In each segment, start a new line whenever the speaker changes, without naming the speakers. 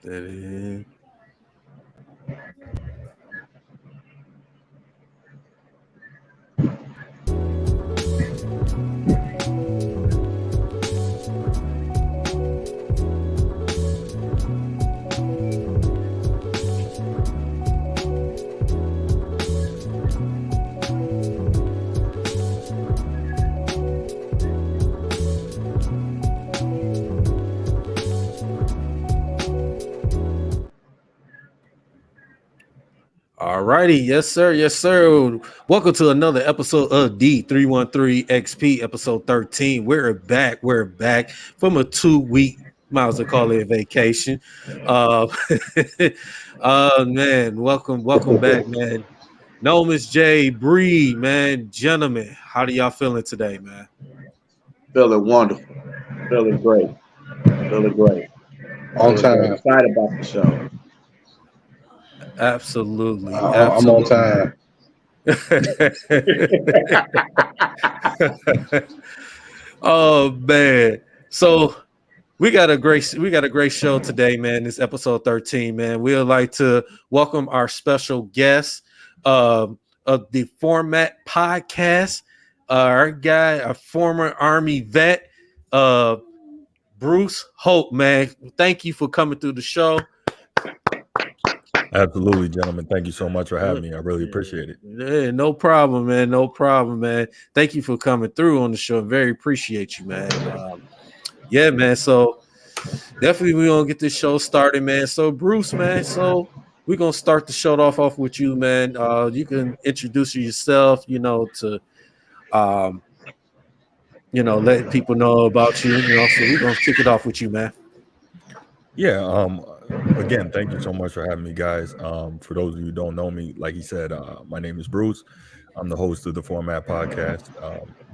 That is. All righty, yes sir, yes sir. Welcome to another episode of D313XP, episode 13. We're back from a 2 week, might as well call it a vacation. Uh, man, welcome back, man. No, Miss J, Bree, man, gentlemen, how do y'all feeling today, man?
Feeling wonderful. Feeling great. Feeling great.
On
Feeling great.
time.
Excited about the show.
Absolutely,
I'm on
absolutely.
time.
Oh man, so we got a great show today, man. This episode 13, man. We'd like to welcome our special guest of the Format Podcast, our guy, a former Army vet, uh, Bruce Hope, man. Thank you for coming through the show.
Absolutely, gentlemen. Thank you so much for having me. I really appreciate it.
Yeah, no problem, man. No problem, man. Thank you for coming through on the show. Very appreciate you, man. Yeah, man. So definitely we're gonna get this show started, man. So Bruce, man. So we're gonna start the show off with you, man. You can introduce yourself, to um, let people know about you, So we're gonna kick it off with you, man.
Yeah. Again, thank you so much for having me, guys. For those of you who don't know me, like he said, my name is Bruce. I'm the host of the Format Podcast.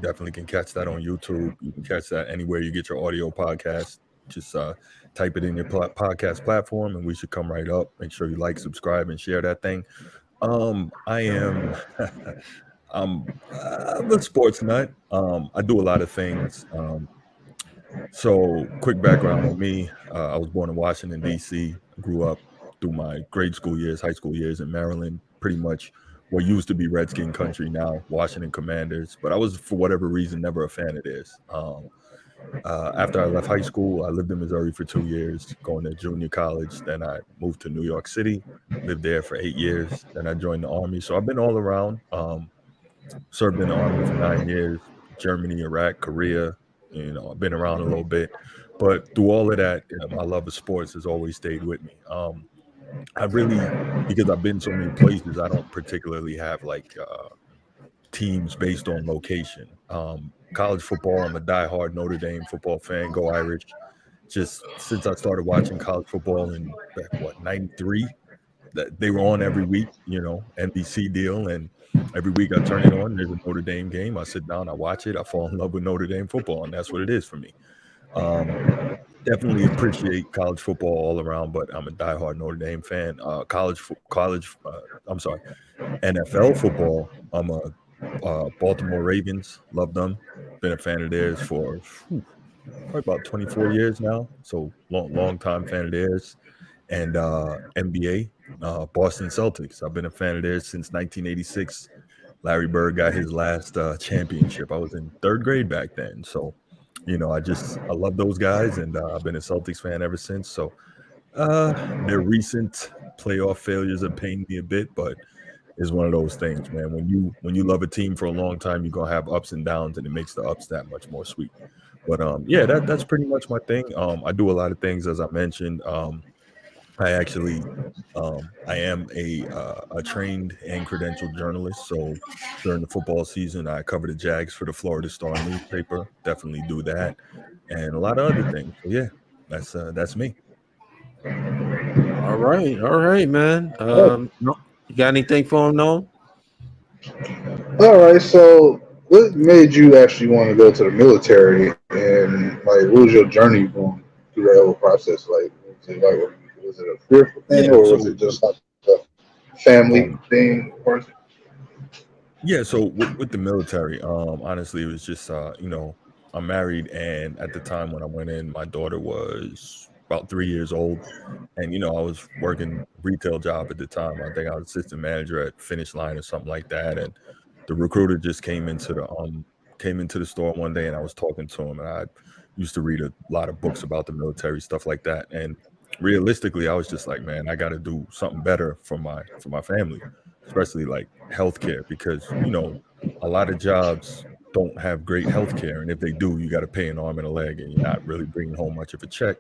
Definitely can catch that on YouTube. You can catch that anywhere you get your audio podcast. Just type it in your podcast platform, and we should come right up. Make sure you like, subscribe, and share that thing. I am. I'm a sports nut. I do a lot of things. So, quick background on me. I was born in Washington, D.C. Grew up through my grade school years, high school years in Maryland, pretty much what used to be Redskin country, now Washington Commanders. But I was, for whatever reason, never a fan of theirs. After I left high school, I lived in Missouri for 2 years, going to junior college. Then I moved to New York City, lived there for 8 years. Then I joined the Army. So I've been all around. Served in the Army for 9 years, Germany, Iraq, Korea. I've been around a little bit, but through all of that, my love of sports has always stayed with me. I really, because I've been so many places, I don't particularly have like teams based on location. College football, I'm a diehard Notre Dame football fan. Go Irish! Just since I started watching college football in '93, that they were on every week, NBC deal, and every week I turn it on. There's a Notre Dame game. I sit down, I watch it. I fall in love with Notre Dame football, and that's what it is for me. Definitely appreciate college football all around, but I'm a diehard Notre Dame fan. NFL football. I'm a Baltimore Ravens. Love them. Been a fan of theirs for probably about 24 years now. So long time fan of theirs. And NBA, Boston Celtics. I've been a fan of theirs since 1986. Larry Bird got his last championship. I was in third grade back then. So, I love those guys, and I've been a Celtics fan ever since. So their recent playoff failures have pained me a bit, but it's one of those things, man. When you love a team for a long time, you're gonna have ups and downs, and it makes the ups that much more sweet. But yeah, that's pretty much my thing. I do a lot of things, as I mentioned. I actually, I am a trained and credentialed journalist. So during the football season, I cover the Jags for the Florida Star newspaper. Definitely do that, and a lot of other things. So yeah, that's me.
All right, man. You got anything for him, no?
All right. So, what made you actually want to go to the military, and like, what was your journey going through that whole process? Was it a fearful thing,
Yeah.
or was
So
it just like a family
um,
thing? Or
yeah. So with the military, honestly, it was just I'm married, and at the time when I went in, my daughter was about 3 years old. And, you know, I was working retail job at the time. I think I was assistant manager at Finish Line or something like that. And the recruiter just came into the store one day, and I was talking to him, and I used to read a lot of books about the military, stuff like that. And realistically, I was just like, man, I got to do something better for my family, especially like healthcare, because, you know, a lot of jobs don't have great healthcare, and if they do, you got to pay an arm and a leg, and you're not really bringing home much of a check.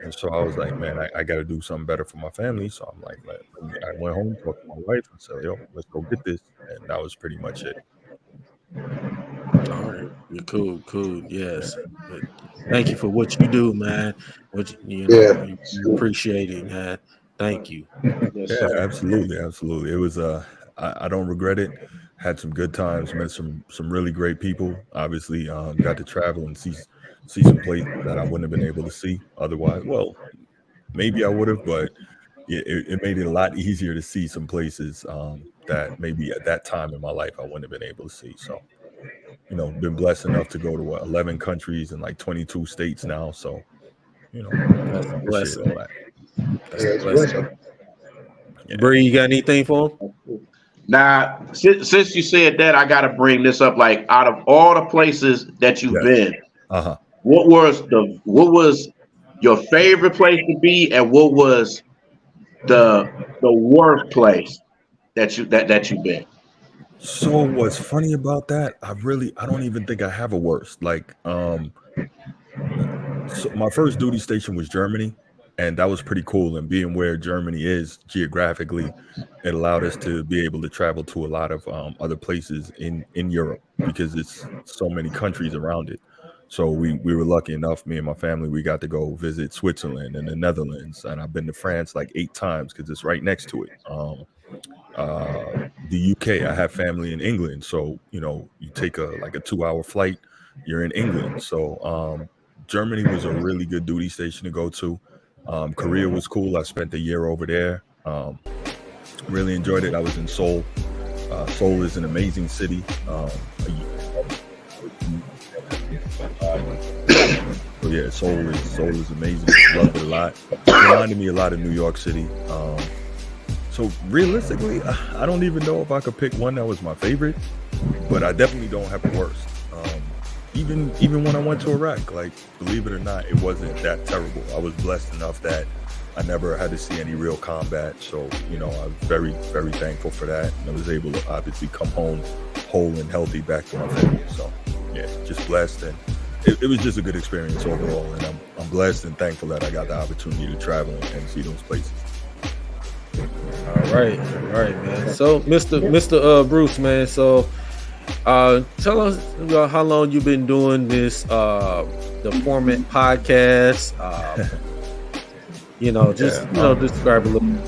And so I was like, man, I got to do something better for my family. So I'm like, I went home, talked to my wife, and said, yo, let's go get this. And that was pretty much it.
All right, you're cool. Yes, but thank you for what you do, man. You know, you appreciate it, man. Thank you.
Yes,
Yeah,
sir.
absolutely. It was I don't regret it. Had some good times, met some really great people. Obviously, got to travel and see some places that I wouldn't have been able to see otherwise. Well, maybe I would have, but it made it a lot easier to see some places that maybe at that time in my life I wouldn't have been able to see. So, you know, been blessed enough to go to 11 countries and like 22 states now. So, you know,
That's a
appreciate
blessing.
all that.
That's a blessing. Bree, you got anything for him?
Now, since you said that, I got to bring this up. Like, out of all the places that you've been, what was your favorite place to be, and what was the worst place that you've been?
So what's funny about that? I don't even think I have a worst. Like, so my first duty station was Germany, and that was pretty cool. And being where Germany is geographically, it allowed us to be able to travel to a lot of other places in Europe, because it's so many countries around it. So we were lucky enough, me and my family, we got to go visit Switzerland and the Netherlands, and I've been to France like 8 times because it's right next to it. The UK, I have family in England, so you know, you take a 2-hour flight, you're in England. So Germany was a really good duty station to go to. Korea was cool. I spent a year over there. Really enjoyed it. I was in Seoul. Seoul is an amazing city. So yeah, Seoul is amazing. Loved it a lot. Reminded me a lot of New York City. So realistically, I don't even know if I could pick one that was my favorite, but I definitely don't have a worst. Even when I went to Iraq, like, believe it or not, it wasn't that terrible. I was blessed enough that I never had to see any real combat. So, you know, I was very, very thankful for that. And I was able to obviously come home whole and healthy back to my family. So yeah, just blessed. And it was just a good experience overall. And I'm blessed and thankful that I got the opportunity to travel and see those places.
All right, man. So, Mr. Bruce, man. So, tell us about how long you've been doing this, the Format podcast. Describe a little bit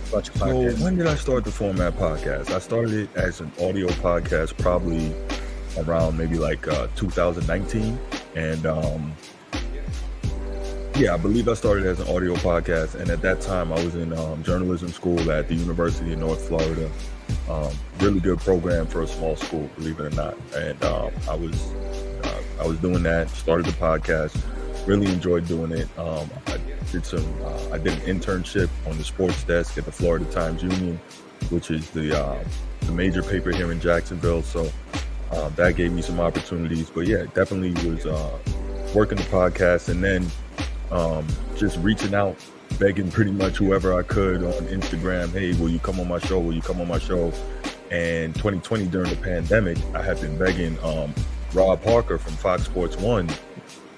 about your podcast.
So, when did I start the Format podcast? I started it as an audio podcast probably around maybe like 2019, and I believe I started as an audio podcast, and at that time I was in journalism school at the University of North Florida. Really good program for a small school, believe it or not. And I was doing that, started the podcast, really enjoyed doing it. I did an internship on the sports desk at the Florida Times Union, which is the major paper here in Jacksonville. So that gave me some opportunities. But yeah, definitely was working the podcast, and then just reaching out, begging pretty much whoever I could on Instagram, hey, will you come on my show? And 2020, during the pandemic, I had been begging Rob Parker from Fox Sports 1.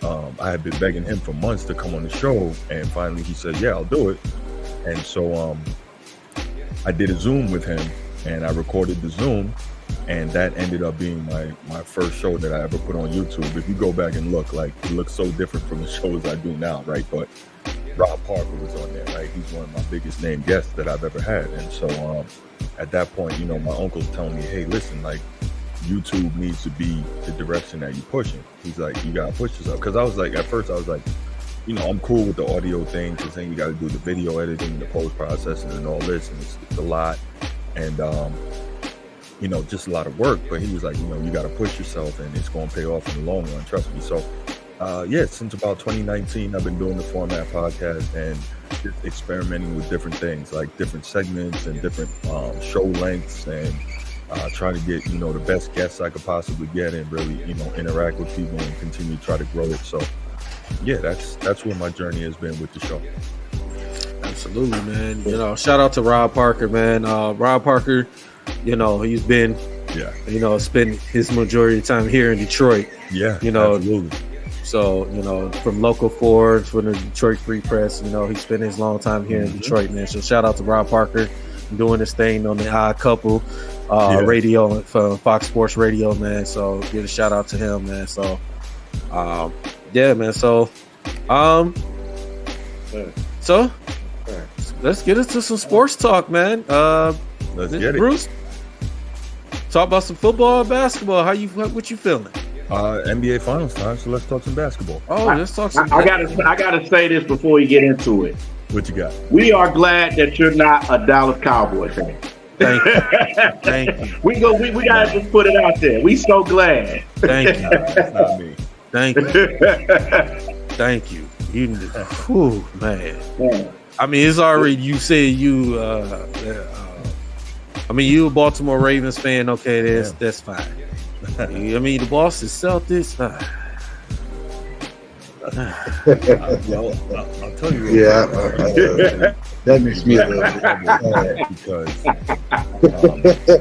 I had been begging him for months to come on the show, and finally he said, yeah, I'll do it. And so I did a Zoom with him, and I recorded the Zoom, and that ended up being my first show that I ever put on YouTube. If you go back and look, like, it looks so different from the shows I do now, right? But Rob Parker was on there, right? He's one of my biggest name guests that I've ever had. And so at that point, you know, my uncle's telling me, hey, listen, like, YouTube needs to be the direction that you're pushing. He's like, you gotta push yourself. Because I was like, at first I was like, you know, I'm cool with the audio thing, because then you gotta do the video editing, the post processing and all this, and it's a lot. And you know, just a lot of work. But he was like, you know, you gotta push yourself, and it's gonna pay off in the long run, trust me. So Yeah, since about 2019, I've been doing the Format podcast and just experimenting with different things, like different segments and different show lengths, and trying to get, the best guests I could possibly get, and really, interact with people and continue to try to grow it. So, yeah, that's where my journey has been with the show.
Absolutely, man. Shout out to Rob Parker, man. Rob Parker, he's been, spend his majority of the time here in Detroit.
Yeah, absolutely.
So, from Local 4, from the Detroit Free Press, he spent his long time here in Detroit, man. So shout out to Rob Parker doing this thing on the Odd Couple radio for Fox Sports Radio, man. So give a shout out to him, man. So, yeah, man. So, let's get into some sports talk, man.
Let's get it.
Bruce, talk about some football and basketball. What you feeling?
NBA Finals time, so let's talk some basketball.
Let's talk some.
I gotta say this before we get into it.
What you got?
We are glad that you're not a Dallas Cowboys fan.
Thank you. Thank you.
We gotta just put it out there. We so glad.
Thank you.
That's not me.
Thank you. Thank you. Whew, man.
Yeah.
I mean, it's already. You said you. You a Baltimore Ravens fan? Okay, that's fine. The Boston Celtics.
I'll tell you.
Yeah, that makes me a little
because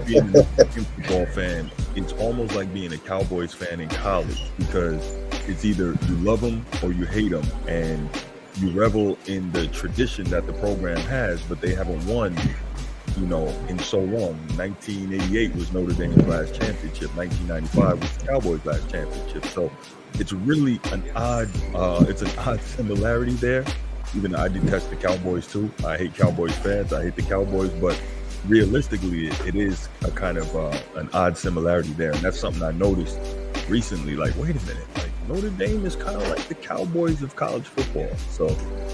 being a football fan, it's almost like being a Cowboys fan in college, because it's either you love them or you hate them, and you revel in the tradition that the program has, but they haven't won in so long. 1988 was Notre Dame's last championship. 1995 was the Cowboys' last championship. So it's really an odd similarity there. Even though I detest the Cowboys too. I hate Cowboys fans. I hate the Cowboys, but realistically, it is a kind of an odd similarity there. And that's something I noticed recently. Like, wait a minute, like Notre Dame is kind of like the Cowboys of college football. So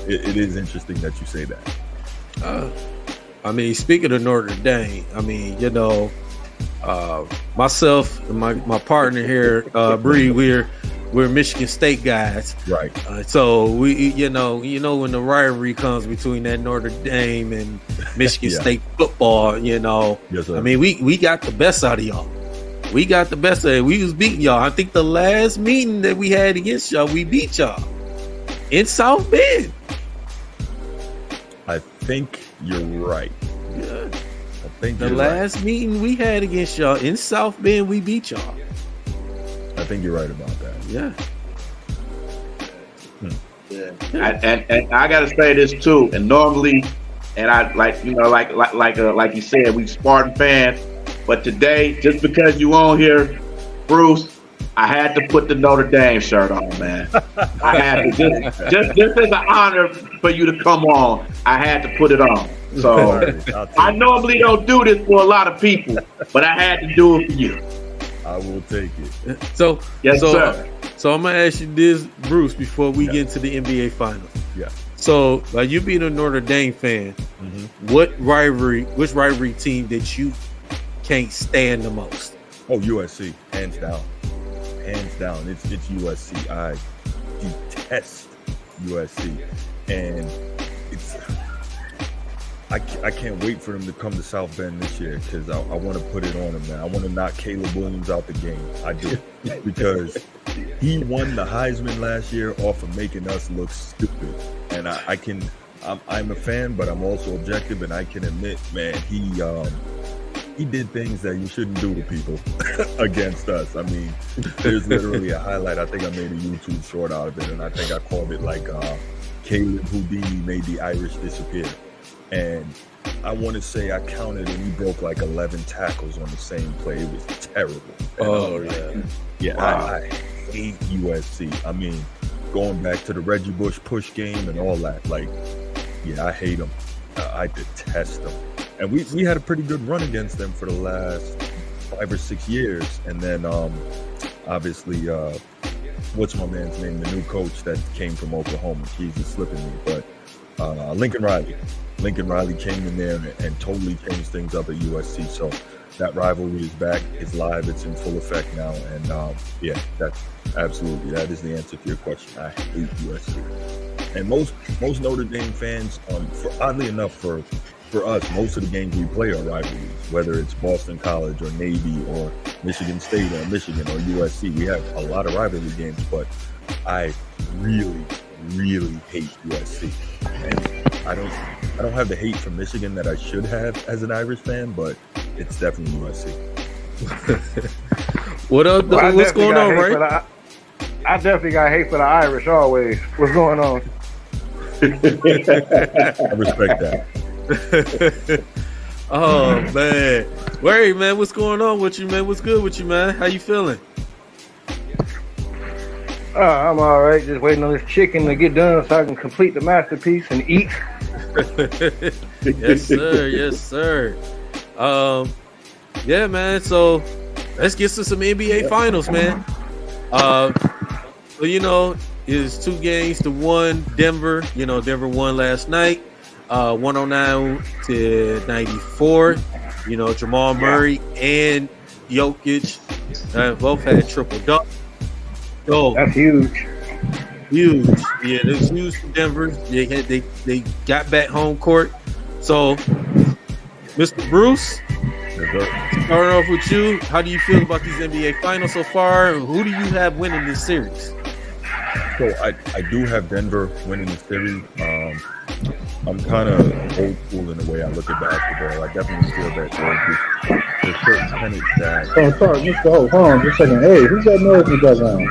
it is interesting that you say that.
Speaking of Notre Dame, myself and my partner here, Bree, we're Michigan State guys,
right?
So we, when the rivalry comes between that Notre Dame and Michigan State football,
Yes, sir.
we got the best out of y'all. We got the best of it. We was beating y'all. I think the last meeting that we had against y'all, we beat y'all in South Bend.
I think you're right.
Yeah.
I think
the last meeting we had against y'all in South Bend, we beat y'all.
I think you're right about that.
Yeah.
Yeah. And I gotta say this too. And normally, and I like you said, we Spartan fans. But today, just because you on here, Bruce, I had to put the Notre Dame shirt on, man. I had to just as an honor for you to come on. I had to put it on. So I normally don't do this for a lot of people, but I had to do it for you.
I will take it.
So
yes, sir.
So I'm gonna ask you this, Bruce, before we get into the NBA Finals.
Yeah.
So, like, you being a Notre Dame fan, which rivalry team that you can't stand the most?
Oh, USC, hands down. It's USC. I detest USC, and I can't wait for them to come to South Bend this year, because I want to put it on them, man. I want to knock Caleb Williams out the game. I do, because he won the Heisman last year off of making us look stupid, and I'm a fan, but I'm also objective, and I can admit, man, he did things that you shouldn't do to people against us. I mean, there's literally a highlight. I think I made a YouTube short out of it, and I think I called it like Caleb Houdini made the Irish disappear. And I want to say I counted, and he broke like 11 tackles on the same play. It was terrible. Yeah. Wow. I hate USC. I mean, going back to the Reggie Bush push game and all that, like, yeah, I hate them. I detest them. And we had a pretty good run against them for the last 5 or 6 years. And then obviously, what's my man's name? The new coach that came from Oklahoma. He's just slipping me. But Lincoln Riley. Lincoln Riley came in there and totally changed things up at USC. So that rivalry is back. It's live. It's in full effect now. And yeah, Absolutely. That is the answer to your question. I hate USC. And most Notre Dame fans, oddly enough, for us, most of the games we play are rivalries, whether it's Boston College or Navy or Michigan State or Michigan or USC. We have a lot of rivalry games, but I really, really hate USC. And I don't have the hate for Michigan that I should have as an Irish fan, but it's definitely USC.
What's going on, right?
I definitely got hate for the Irish always. What's going on?
I respect that.
Oh man, Wary, man, what's going on with you, man? What's good with you, man? How you feeling?
I'm all right. Just waiting on this chicken to get done so I can complete the masterpiece and eat.
Yes, sir. Yes, sir. Yeah, man. So let's get to some NBA Finals, man. So, it's 2 games to 1. Denver. Denver won last night, 109-94. Jamal Murray and Jokic both had triple double. So
that's huge.
Huge. Yeah, that's huge for Denver. They got back home court. So, Mr. Bruce, starting off with you, how do you feel about these NBA Finals so far? Who do you have winning this series?
So I do have Denver winning the series. I'm kind of old school in the way I look at basketball. I definitely feel that there's certain tenets that.
Oh, sorry, Mr. Hope. Hold on just a second. Hey, who's that noise in the background?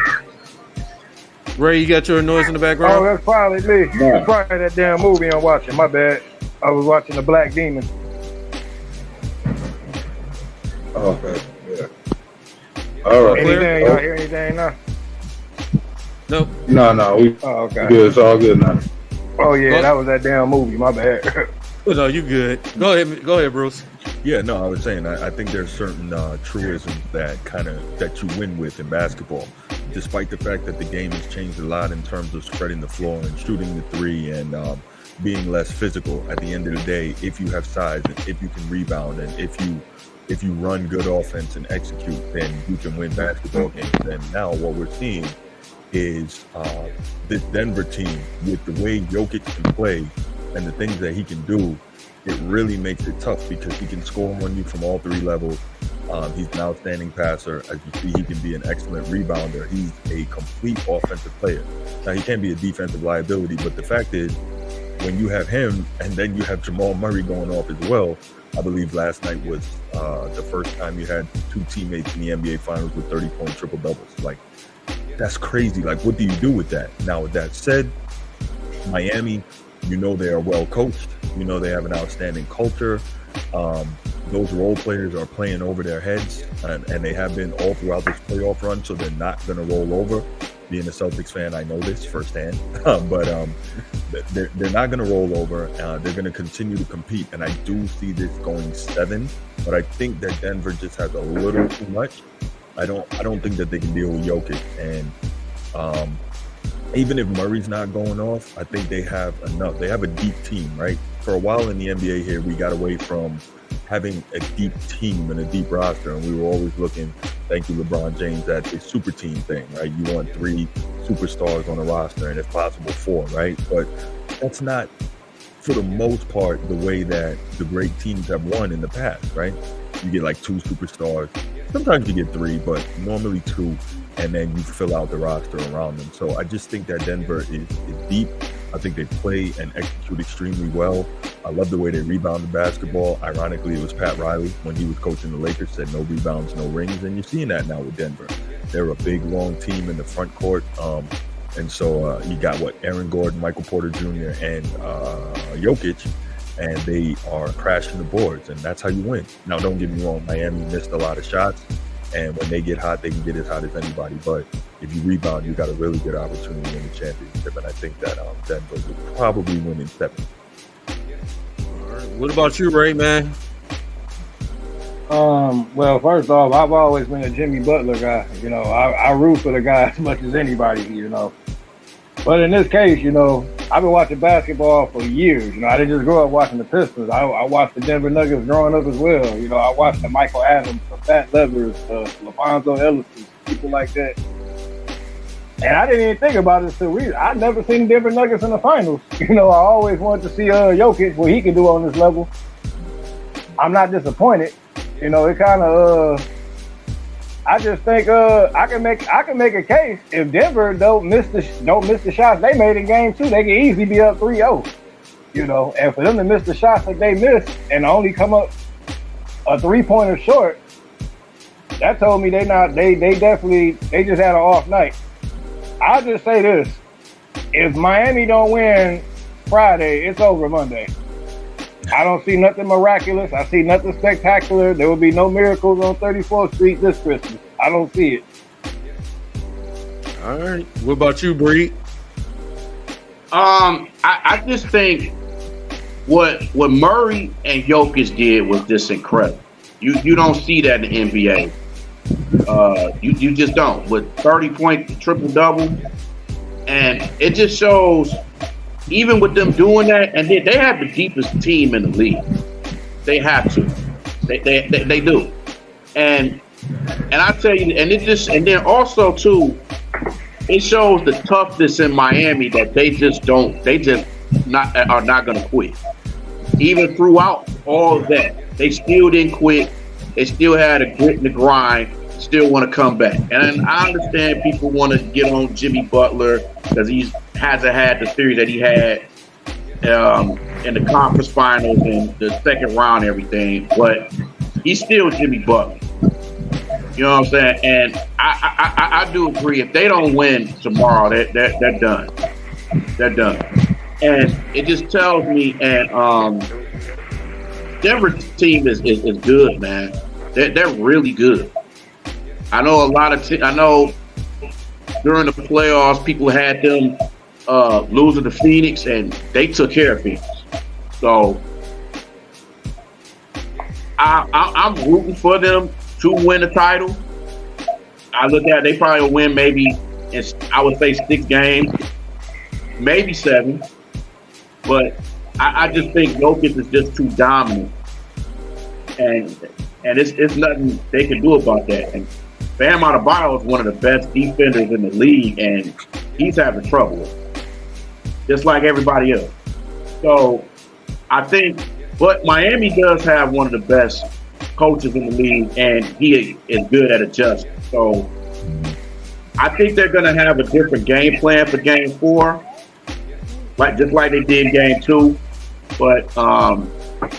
Ray, you got your noise in the background?
Oh, that's probably me. That's probably that damn movie I'm watching. My bad. I was watching The Black Demon.
Oh, okay. Yeah. All right.
Anything? Y'all hear anything now?
Nope.
No. We
okay.
Good. It's all good now.
Oh yeah, that was that damn movie. My bad.
No, you good. Go ahead, Bruce.
Yeah, no, I was saying I think there's certain truisms that you win with in basketball, despite the fact that the game has changed a lot in terms of spreading the floor and shooting the three and being less physical. At the end of the day, if you have size and if you can rebound and if you run good offense and execute, then you can win basketball games. And now what we're seeing is this Denver team, with the way Jokic can play and the things that he can do, it really makes it tough because he can score on you from all 3 levels. He's an outstanding passer. As you see, he can be an excellent rebounder. He's a complete offensive player. Now, he can be a defensive liability, but the fact is, when you have him and then you have Jamal Murray going off as well, I believe last night was the first time you had 2 teammates in the NBA Finals with 30-point triple doubles. Like, that's crazy. Like, what do you do with that? Now, with that said, Miami, they are well coached. They have an outstanding culture. Those role players are playing over their heads, and they have been all throughout this playoff run, so they're not going to roll over. Being a Celtics fan, I know this firsthand, but they're not going to roll over. They're going to continue to compete, and I do see this going 7, but I think that Denver just has a little too much. I don't think that they can deal with Jokic, and even if Murray's not going off, I think they have enough. They have a deep team, right? For a while in the NBA here, we got away from having a deep team and a deep roster, and we were always looking, thank you, LeBron James, at the super team thing, right? You want 3 superstars on a roster, and if possible, 4, right? But that's not, for the most part, the way that the great teams have won in the past, right? You get like 2 superstars. Sometimes you get 3, but normally 2, and then you fill out the roster around them. So I just think that Denver is deep. I think they play and execute extremely well. I love the way they rebound the basketball. Ironically, it was Pat Riley, when he was coaching the Lakers, said no rebounds, no rings, and you're seeing that now with Denver. They're a big, long team in the front court. And so you got Aaron Gordon, Michael Porter Jr., and Jokic, and they are crashing the boards, and that's how you win. Now, don't get me wrong, Miami missed a lot of shots, and when they get hot, they can get as hot as anybody. But if you rebound, you got a really good opportunity to win the championship, and I think that Denver will probably win in 7.
All right. What about you, Ray, man?
Well, first off, I've always been a Jimmy Butler guy. I root for the guy as much as anybody. But in this case, I've been watching basketball for years. I didn't just grow up watching the Pistons. I watched the Denver Nuggets growing up as well. I watched the Michael Adams, the Pat Levers, the LaVonzo Ellison, people like that. And I didn't even think about it until I never seen Denver Nuggets in the finals. You know, I always wanted to see Jokic, what he can do on this level. I'm not disappointed. You know, it kind of I just think I can make a case if Denver don't miss the shots they made in game 2, they can easily be up 3-0. You know, and for them to miss the shots that they missed and only come up a 3-pointer short, that told me they just had an off night. I'll just say this: if Miami don't win Friday, it's over Monday. I don't see nothing miraculous. I see nothing spectacular. There will be no miracles on 34th Street this Christmas. I don't see it.
All right. What about you, Bree?
I just think what Murray and Jokic did was just incredible. You don't see that in the NBA. You just don't. With 30-point triple-double, and it just shows. Even with them doing that, and they have the deepest team in the league. They have to. They do. And I tell you, and then also too, it shows the toughness in Miami that they are not gonna quit. Even throughout all of that, they still didn't quit. They still had a grit and a grind, still want to come back. And I understand people want to get on Jimmy Butler because he hasn't had the series that he had in the conference finals and the second round and everything, but he's still Jimmy Butler. You know what I'm saying? And I do agree. If they don't win tomorrow, they're done. They're done. And it just tells me, and Denver's team is good, man. They're really good. I know I know during the playoffs, people had them losing to Phoenix, and they took care of Phoenix. So I'm rooting for them to win the title. I look at they probably will win maybe, I would say 6 games, maybe 7. But I just think Jokic is just too dominant, and it's nothing they can do about that. And Bam Adebayo is one of the best defenders in the league, and he's having trouble, just like everybody else. So I think, but Miami does have one of the best coaches in the league, and he is good at adjusting. So I think they're going to have a different game plan for Game 4, just like they did Game 2. But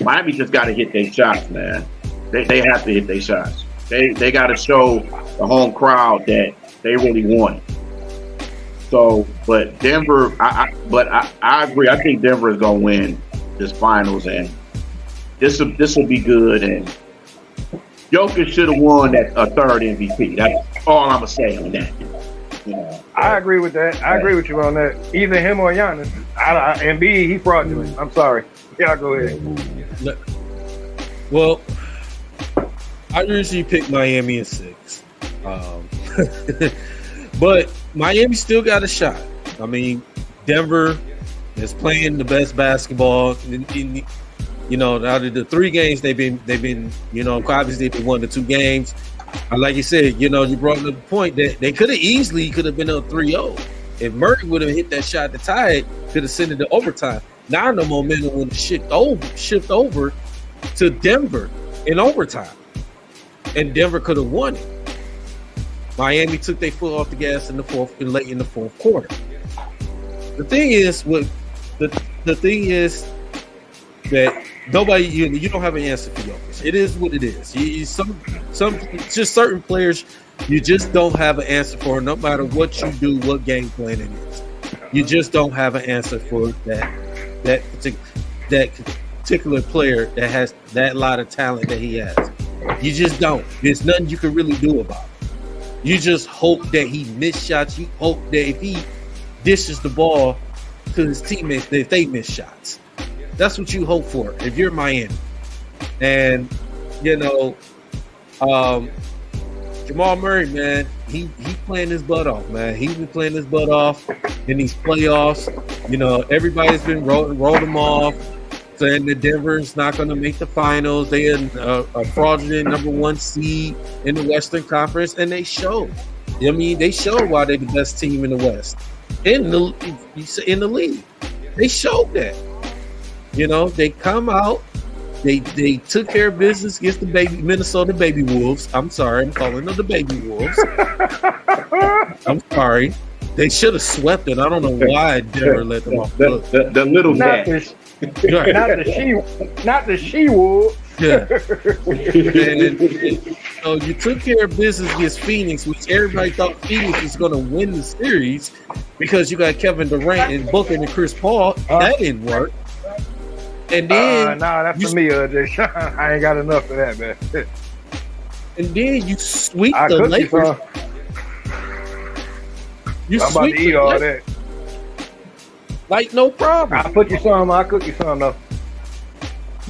Miami just got to hit their shots, man. They have to hit their shots. They got to show the home crowd that they really want it. So, but Denver, I agree. I think Denver is going to win this finals, and this will be good. And Jokic should have won that third MVP. That's all I'm gonna say on that. You know,
I agree with that. I agree with you on that. Either him or Giannis. Embiid, he fraudulent. I'm sorry. Yeah, go ahead.
Well, I usually pick Miami in 6. But Miami still got a shot. I mean, Denver is playing the best basketball. You know, out of the 3 games they've been, you know, obviously they've won the 2 games. Like you said, you know, you brought up the point that they could have been up 3-0. If Murray would have hit that shot to tie it, could have sent it to overtime. Now the momentum would shift over to Denver in overtime, and Denver could have won it. Miami took their foot off the gas late in the fourth quarter. The thing is, that nobody, you don't have an answer for Jokic. It is what it is. Some just certain players, you just don't have an answer for. No matter what you do, what game plan it is, you just don't have an answer for that particular player that has that lot of talent that he has. You just don't. There's nothing you can really do about it. You just hope that he miss shots. You hope that if he dishes the ball to his teammates, that they miss shots. That's what you hope for if you're Miami. And, you know, Jamal Murray, man, he playing his butt off, man. He's been playing his butt off in these playoffs. You know, everybody's been rolled him off, saying that Denver's not going to make the finals. They are a fraudulent number 1 seed in the Western Conference, and they showed. I mean, they showed why they're the best team in the West, in the league. They showed that. You know, they come out, they took care of business against the Minnesota Baby Wolves. I'm sorry, I'm calling them the Baby Wolves. I'm sorry. They should have swept it. I don't know why Denver let them off.
The little
not the she-wolves.
Yeah. And you took care of business against Phoenix, which everybody thought Phoenix was going to win the series because you got Kevin Durant and Booker and Chris Paul. That didn't work. And then
that's for me, I ain't got enough of that, man.
And then you sweep the Lakers.
I'm about to eat all that.
Like, no problem.
I'll cook you some though.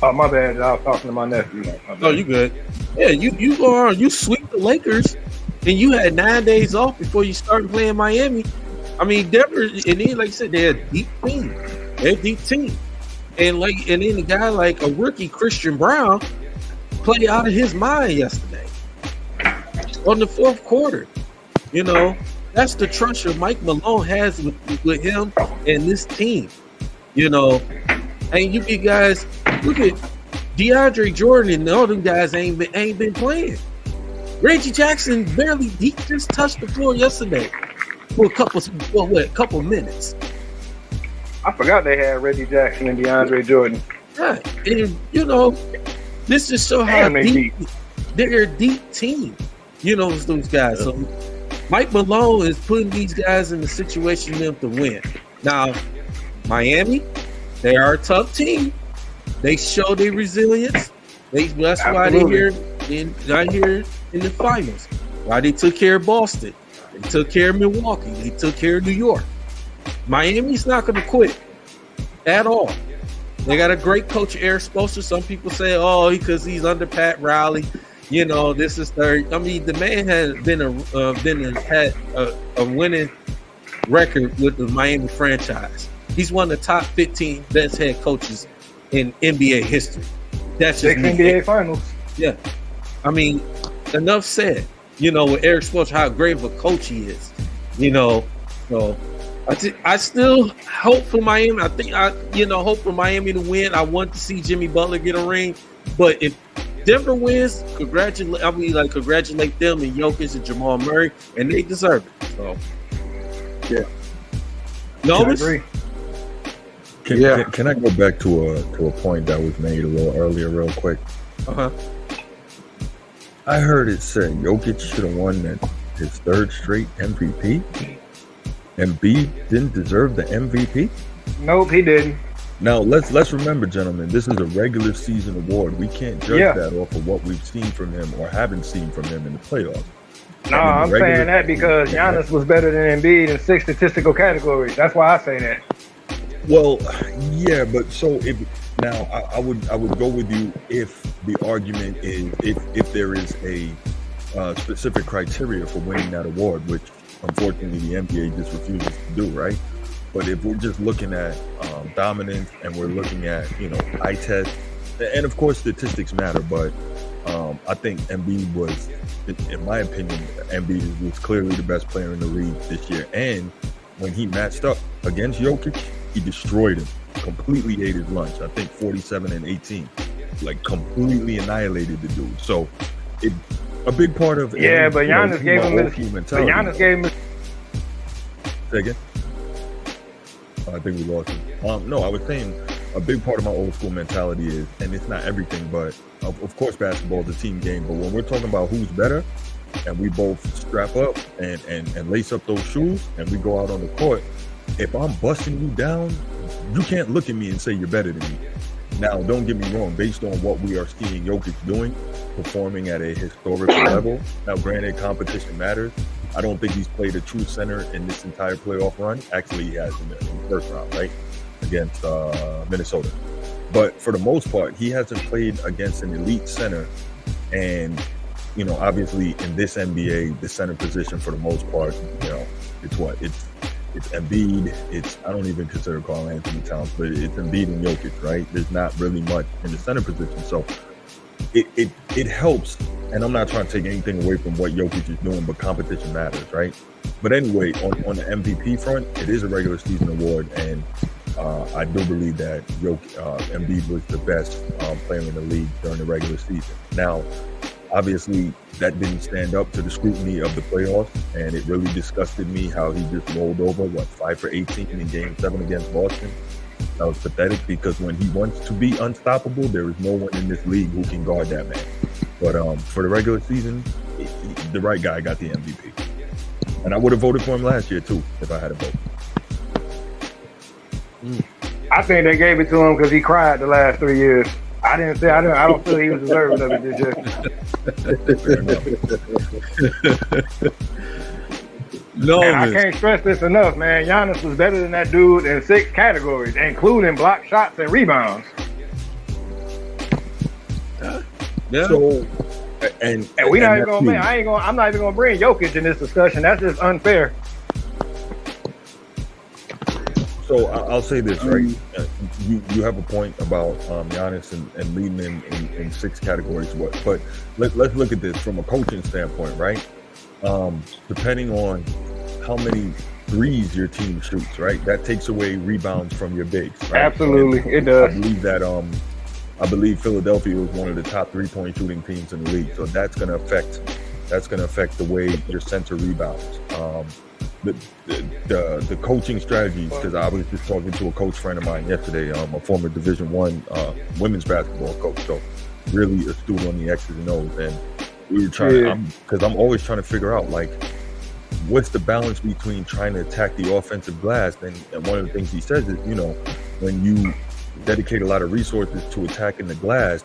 Oh, my bad. I was talking to my nephew.
No, you good. Yeah, you go on. You sweep the Lakers, and you had 9 days off before you started playing Miami. I mean, Denver, and then, like you said, they're a deep team. They're a deep team. And then a guy like a rookie, Christian Brown, played out of his mind yesterday on the fourth quarter. You know, that's the trust that Mike Malone has with him and this team. You know, and you guys look at DeAndre Jordan and all them guys ain't been playing. Reggie Jackson just touched the floor yesterday for a couple minutes.
I forgot they had Reggie Jackson and DeAndre Jordan.
Yeah, and you know, this just shows how deep they're a deep team. You know, those guys. So Mike Malone is putting these guys in the situation for them to win. Now, Miami, they are a tough team. They show their resilience. That's why they're here in the finals. Why they took care of Boston. They took care of Milwaukee. They took care of New York. Miami's not going to quit at all. They got a great coach, Eric Spoelstra. Some people say, because he's under Pat Riley. You know, this is third. I mean, the man has had a winning record with the Miami franchise. He's one of the top 15 best head coaches in NBA history. That's just
NBA Finals.
Yeah, I mean, enough said. You know, with Eric Spoelstra, how great of a coach he is. You know, so I still hope for Miami. Hope for Miami to win. I want to see Jimmy Butler get a ring, but if Denver wins, congratulate them and Jokic and Jamal Murray, and they deserve it. So,
yeah.
Notice?
I agree.
Can I go back to a point that was made a little earlier, real quick? I heard it said Jokic should have won his third straight MVP. Embiid didn't deserve the MVP?
Nope, he didn't.
Now let's remember, gentlemen, this is a regular season award. We can't judge that off of what we've seen from him or haven't seen from him in the playoffs.
No, I'm saying that because Giannis was better than Embiid in 6 statistical categories. That's why I say that.
Well, yeah, but so I would go with you if the argument is if there is a specific criteria for winning that award, which unfortunately the NBA just refuses to do, right? But if we're just looking at dominance and we're looking at, eye test, and of course statistics matter, but I think Embiid was, in my opinion, Embiid was clearly the best player in the league this year. And when he matched up against Jokic, he destroyed him, completely ate his lunch. I think 47 and 18, like completely annihilated the dude. So a big part of
but Giannis gave him his.
Say again? I think we lost him. No, I was saying a big part of my old school mentality is, and it's not everything, but of course basketball is a team game. But when we're talking about who's better, and we both strap up and lace up those shoes, and we go out on the court, if I'm busting you down, you can't look at me and say you're better than me. Now, don't get me wrong, based on what we are seeing Jokic doing, performing at a historical level. Now, granted, competition matters. I don't think he's played a true center in this entire playoff run. Actually, he has in the first round, right? Against Minnesota. But for the most part, he hasn't played against an elite center. And, obviously in this NBA, the center position for the most part, it's Embiid. I don't even consider Karl Anthony Towns, but it's Embiid and Jokic, right? There's not really much in the center position. So it helps and I'm not trying to take anything away from what Jokic is doing, but competition matters, right? But anyway, on the MVP front, it is a regular season award, and I do believe that Embiid was the best player in the league during the regular season. Now, obviously, that didn't stand up to the scrutiny of the playoffs, and it really disgusted me how he just rolled over, 5 for 18 in Game 7 against Boston. That was pathetic, because when he wants to be unstoppable, there is no one in this league who can guard that man. But for the regular season, the right guy got the MVP. And I would have voted for him last year, too, if I had a vote.
I think they gave it to him because he cried the last 3 years. I don't feel he was deserving of it this year.
No,
and I can't stress this enough, man. Giannis was better than that dude in 6 categories, including block shots and rebounds.
Yeah.
So, and
we not even gonna. I'm not even gonna bring Jokic in this discussion. That's just unfair.
So I'll say this, right? You have a point about Giannis and leading in 6 categories. But let's look at this from a coaching standpoint, right? Depending on how many threes your team shoots, right? That takes away rebounds from your bigs, right?
Absolutely, it does.
I believe Philadelphia was one of the top 3-point shooting teams in the league, so that's going to affect the way your center rebounds. The coaching strategies, because I was just talking to a coach friend of mine yesterday, a former Division I women's basketball coach, so really astute on the X's and O's, and we were trying, because I'm always trying to figure out, like, what's the balance between trying to attack the offensive glass, and one of the things he says is, when you dedicate a lot of resources to attacking the glass,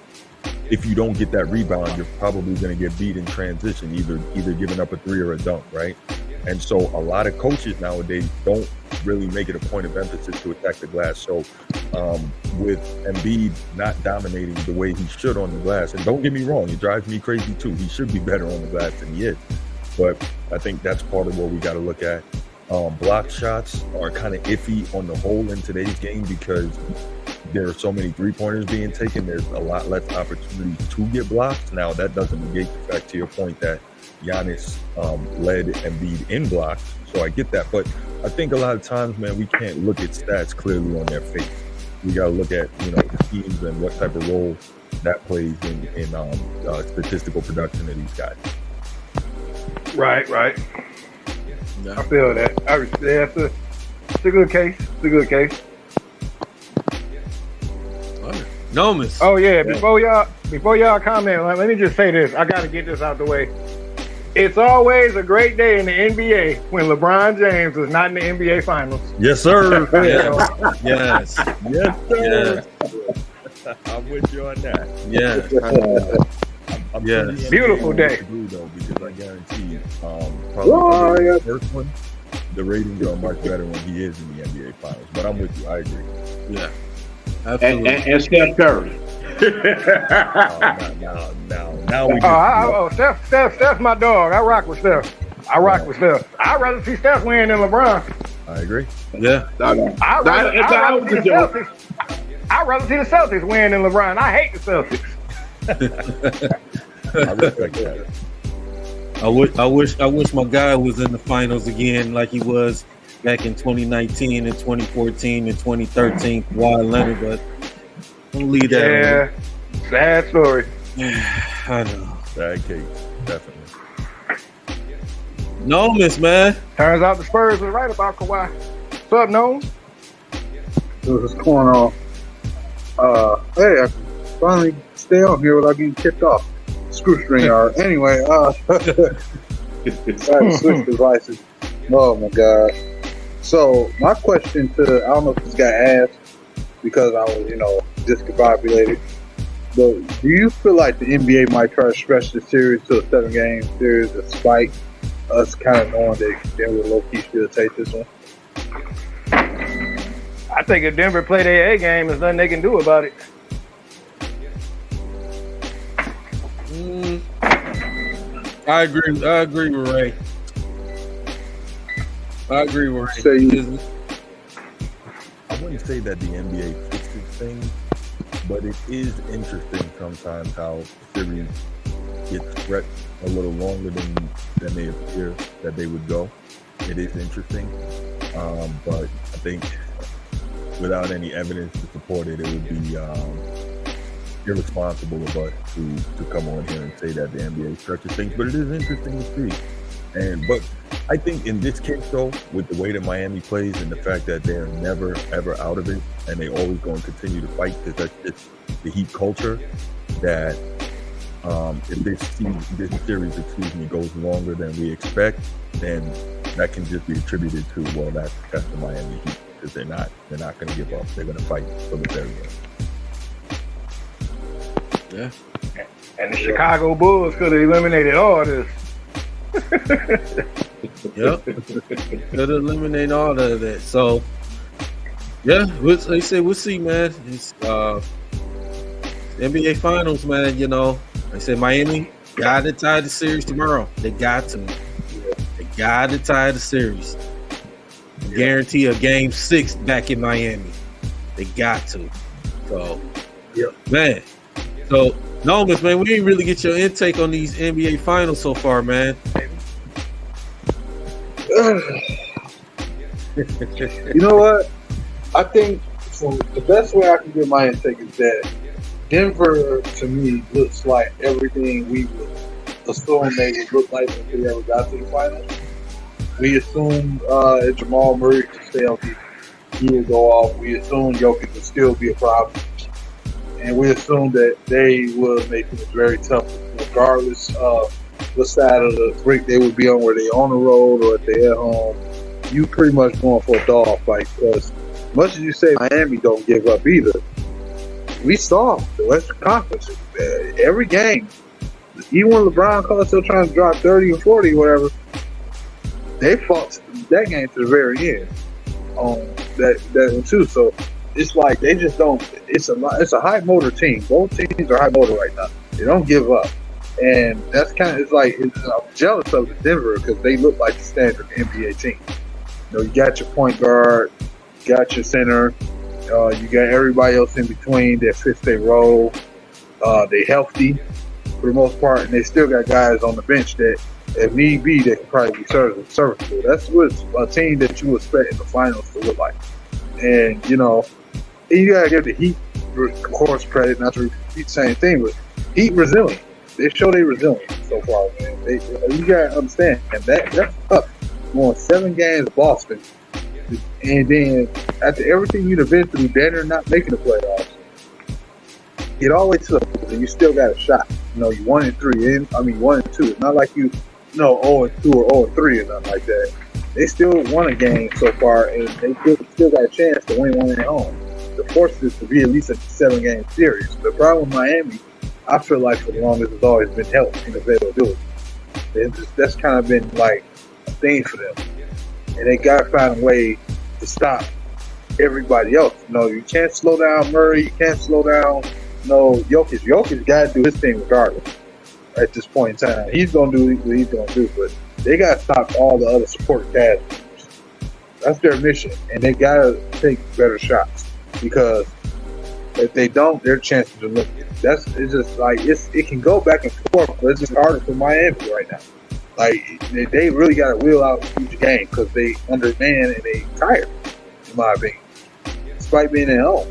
if you don't get that rebound, you're probably going to get beat in transition, either giving up a 3 or a dunk, right? And so a lot of coaches nowadays don't really make it a point of emphasis to attack the glass. So with Embiid not dominating the way he should on the glass, and don't get me wrong, it drives me crazy too. He should be better on the glass than he is. But I think that's part of what we got to look at. Block shots are kind of iffy on the whole in today's game, because there are so many 3-pointers being taken. There's a lot less opportunities to get blocks. Now, that doesn't negate the fact, to your point, that Giannis led Embiid in blocks. So I get that. But I think a lot of times, man, we can't look at stats clearly on their face. We got to look at, the teams and what type of role that plays in statistical production of these guys.
Right.
Yeah.
I feel that. It's a good case. It's a good case.
No, miss.
Oh yeah. Before y'all comment, let me just say this. I gotta get this out the way. It's always a great day in the NBA when LeBron James is not in the NBA Finals.
Yes, sir.
Yes.
Yes, sir. Yes. I'm with you on that.
Yeah.
Yes.
Beautiful day.
Though, because I guarantee probably the first one, the ratings are much better when he is in the NBA Finals. But I'm with you. I agree.
Yeah. Absolutely.
And Steph Curry.
Now we
Steph's my dog. I rock with Steph. I'd rather see Steph win than LeBron.
I agree.
Yeah.
I'd rather see the Celtics win than LeBron. I hate the Celtics.
I respect that.
I wish my guy was in the finals again, like he was back in 2019 and 2014 and 2013, Kawhi Leonard, but don't leave that.
Yeah, sad story.
I know.
Bad case, definitely.
No, miss, man.
Turns out the Spurs was right about Kawhi. What's up, Noam?
What's going on? Hey, I finally stay on here without getting kicked off. Screw StreamYard. Anyway, I had to switch devices. Oh my god. So my question I don't know if this got asked because I was, discombobulated. But do you feel like the NBA might try to stretch the series to a 7-game series despite us kind of knowing that Denver low-key should take this one?
I think if Denver play their A game, there's nothing they can do about it.
I agree with Ray. I wouldn't
say that the NBA fixes things, but it is interesting sometimes how series get stretched a little longer than they appear that they would go. It is interesting, but I think without any evidence to support it, it would be irresponsible of us to come on here and say that the NBA stretches things. But it is interesting to see. But I think in this case, though, with the way that Miami plays and the fact that they're never ever out of it, and they always going to continue to fight, because that's just the Heat culture. That if this series, goes longer than we expect, then that can just be attributed to, well, that's the Miami Heat, because they're not going to give up. They're going to fight for the very end.
Yeah.
And the Chicago Bulls could have eliminated all this.
Yep. Could eliminate all of that. So, yeah, like I said, we'll see, man. It's NBA Finals, man. You know, like I said, Miami got to tie the series tomorrow. They got to. They got to tie the series. Guarantee a game 6 back in Miami. They got to. So, man. So, Nomas, man, we didn't really get your intake on these NBA Finals so far, man.
You know what? I think the best way I can get my intake is that Denver, to me, looks like everything we would assume they would look like if they ever got to the finals. We assumed Jamal Murray could stay healthy. He would go off. We assumed Jokic would still be a problem. And we assumed that they would make it very tough, regardless of what side of the brick they would be on, where they on the road or if they at home. You pretty much going for a dog fight, because much as you say Miami don't give up either, we saw the Western Conference every game. Even when LeBron called still trying to drop 30 or 40 or whatever, they fought that game to the very end on that one too. So it's like they just don't. It's a high motor team. Both teams are high motor right now. They don't give up, and that's kind of I'm jealous of the Denver, because they look like the standard NBA team. You know, you got your point guard, you got your center, you got everybody else in between that fits their role. They healthy for the most part, and they still got guys on the bench that, if need be, they can probably be serviceable. That's what a team that you expect in the finals to look like. And, you know, you got to give the Heat, of course, credit, not to repeat the same thing, but Heat resilient. They show they resilient so far, man. You got to understand, and that's tough. Going 7 games to Boston, and then after everything you've been through, they're not making the playoffs. Get all the way to the, and you still got a shot. You know, you 1-3, 1-2. It's not like you 0-2 or 0-3 or nothing like that. They still won a game so far, and they still got a chance to win one at home. The force is to be at least a 7-game series. The problem with Miami, I feel like for the longest, has always been health and availability. That's kind of been like a thing for them, and they got to find a way to stop everybody else. You know, you can't slow down Murray. You can't slow down Jokic. Jokic got to do his thing regardless. At this point in time, he's gonna do what he's gonna do, but they got to stop all the other supporting cast members. That's their mission, and they got to take better shots, because if they don't, their chances are limited. It's just like it can go back and forth, but it's just harder for Miami right now. Like they really got to wheel out each game, because they undermanned and they tired, in my opinion. Despite being at home,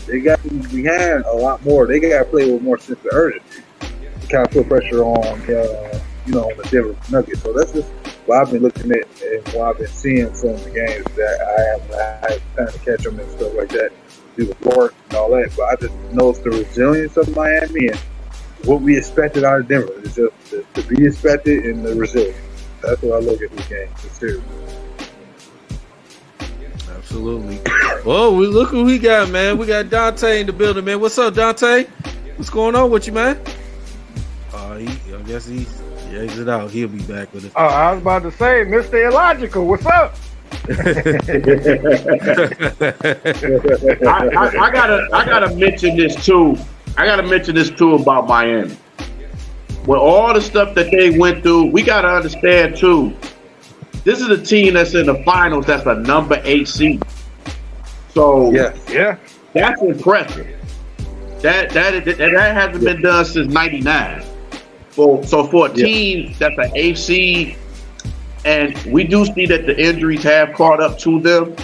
they got to be behind a lot more. They got to play with more sense of urgency. Kind of put pressure on, on the Denver Nuggets. So that's just what I've been looking at and what I've been seeing from the games that I have time to catch them and stuff like that, do the work and all that. But I just noticed the resilience of Miami and what we expected out of Denver. It's just to be expected and the resilience. That's what I look at this game. It's serious.
Absolutely. Well, look who we got, man. We got Dante in the building, man. What's up, Dante? What's going on with you, man? I guess he exited out. He'll be back with us.
Oh, I was about to say, Mr. Illogical, what's up?
I gotta mention this too. About Miami. With all the stuff that they went through, we gotta understand too. This is a team that's in the finals. That's a number 8 seed. So
yeah,
that's impressive. That hasn't been done since '99. for a team that's an 8th seed, and we do see that the injuries have caught up to them.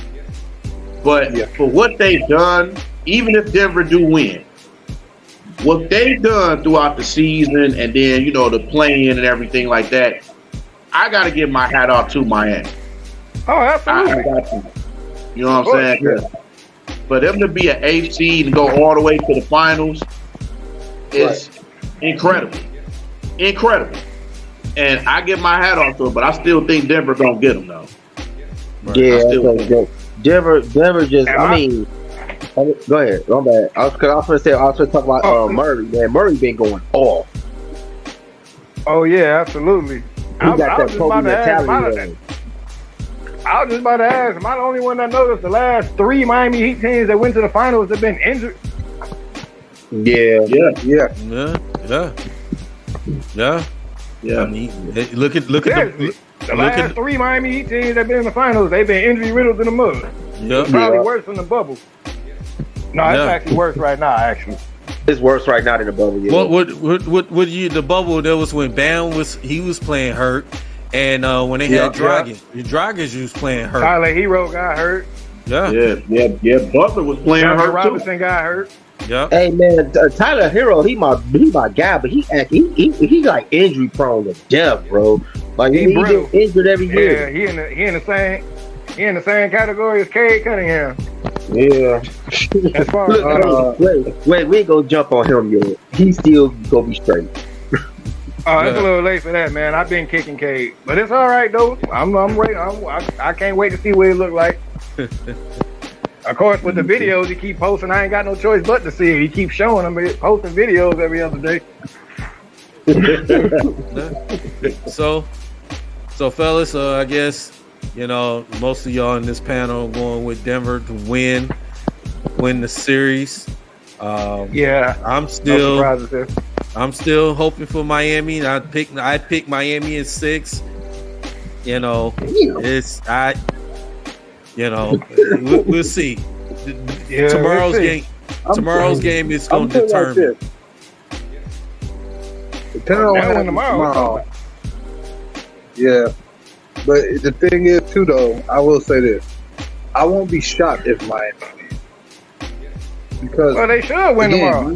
But for what they've done, even if Denver do win, what they've done throughout the season, and then the play-in and everything like that, I got to give my hat off to Miami.
Oh, absolutely.
I got to. You know what I'm saying? Yeah. For them to be an 8th seed and go all the way to the finals is incredible. Incredible. And I give my hat off to them, but I still think Denver gonna get them though.
Right. Yeah, Denver just. Go ahead. My bad. I was going to talk about Murray. Man, Murray been going off.
Oh yeah, absolutely. I was just about to ask, am I the only one that noticed the last 3 Miami Heat teams that went to the finals have been injured?
Yeah.
I mean, look at the
last 3 Miami Heat teams that have been in the finals. They've been injury riddled in the mud.
Yeah.
Probably worse than the bubble. No, it's actually worse right now. Actually,
it's worse right now than the bubble. Yeah.
What the bubble? That was when Bam was playing hurt, and when they had Dragic, Dragic was playing hurt.
Tyler Hero got hurt.
Yeah. Butler was playing hurt.
Robinson got hurt.
Yeah.
Hey man, Tyler Hero, he my guy, but he like injury prone to death, bro. Like he get injured every year.
Yeah, he in the same category as Cade Cunningham.
Yeah.
As far as
wait, we ain't gonna jump on him yet. He still gonna be straight.
It's a little late for that, man. I've been kicking Cade, but it's all right though. I'm ready. I can't wait to see what it look like. Of course, with the videos he keep posting, I ain't got no choice but to see it. He keeps showing them, posting videos every other day.
So fellas, I guess most of y'all in this panel are going with Denver to win the series. I'm still hoping for Miami. I pick Miami in 6. We'll see. Tomorrow's game is going to determine.
Depending on what happens tomorrow. Yeah. But the thing is, too, though, I will say this. I won't be shocked if Miami wins. Because
they should win tomorrow.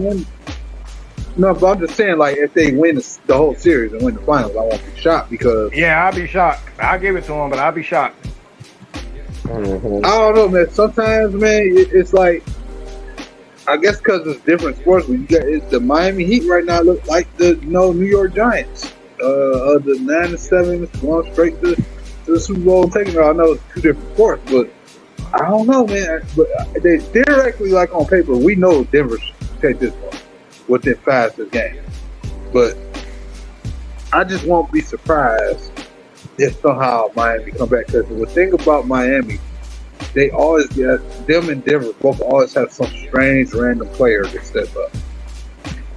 No, but I'm just saying, like, if they win the whole series and win the finals, I won't be shocked because...
Yeah, I'll be shocked. I'll give it to them, but I'll be shocked.
Mm-hmm. I don't know, man. Sometimes, man, it's like... I guess because it's different sports. When it's the Miami Heat right now look like the New York Giants. The 9-7 going straight to the Super Bowl taking. I know it's 2 different sports, but I don't know, man. But they theoretically, like on paper, we know Denver should take this one within 5 games. But I just won't be surprised if somehow Miami come back. Because the thing about Miami, they always get them and Denver both always have some strange random player to step up.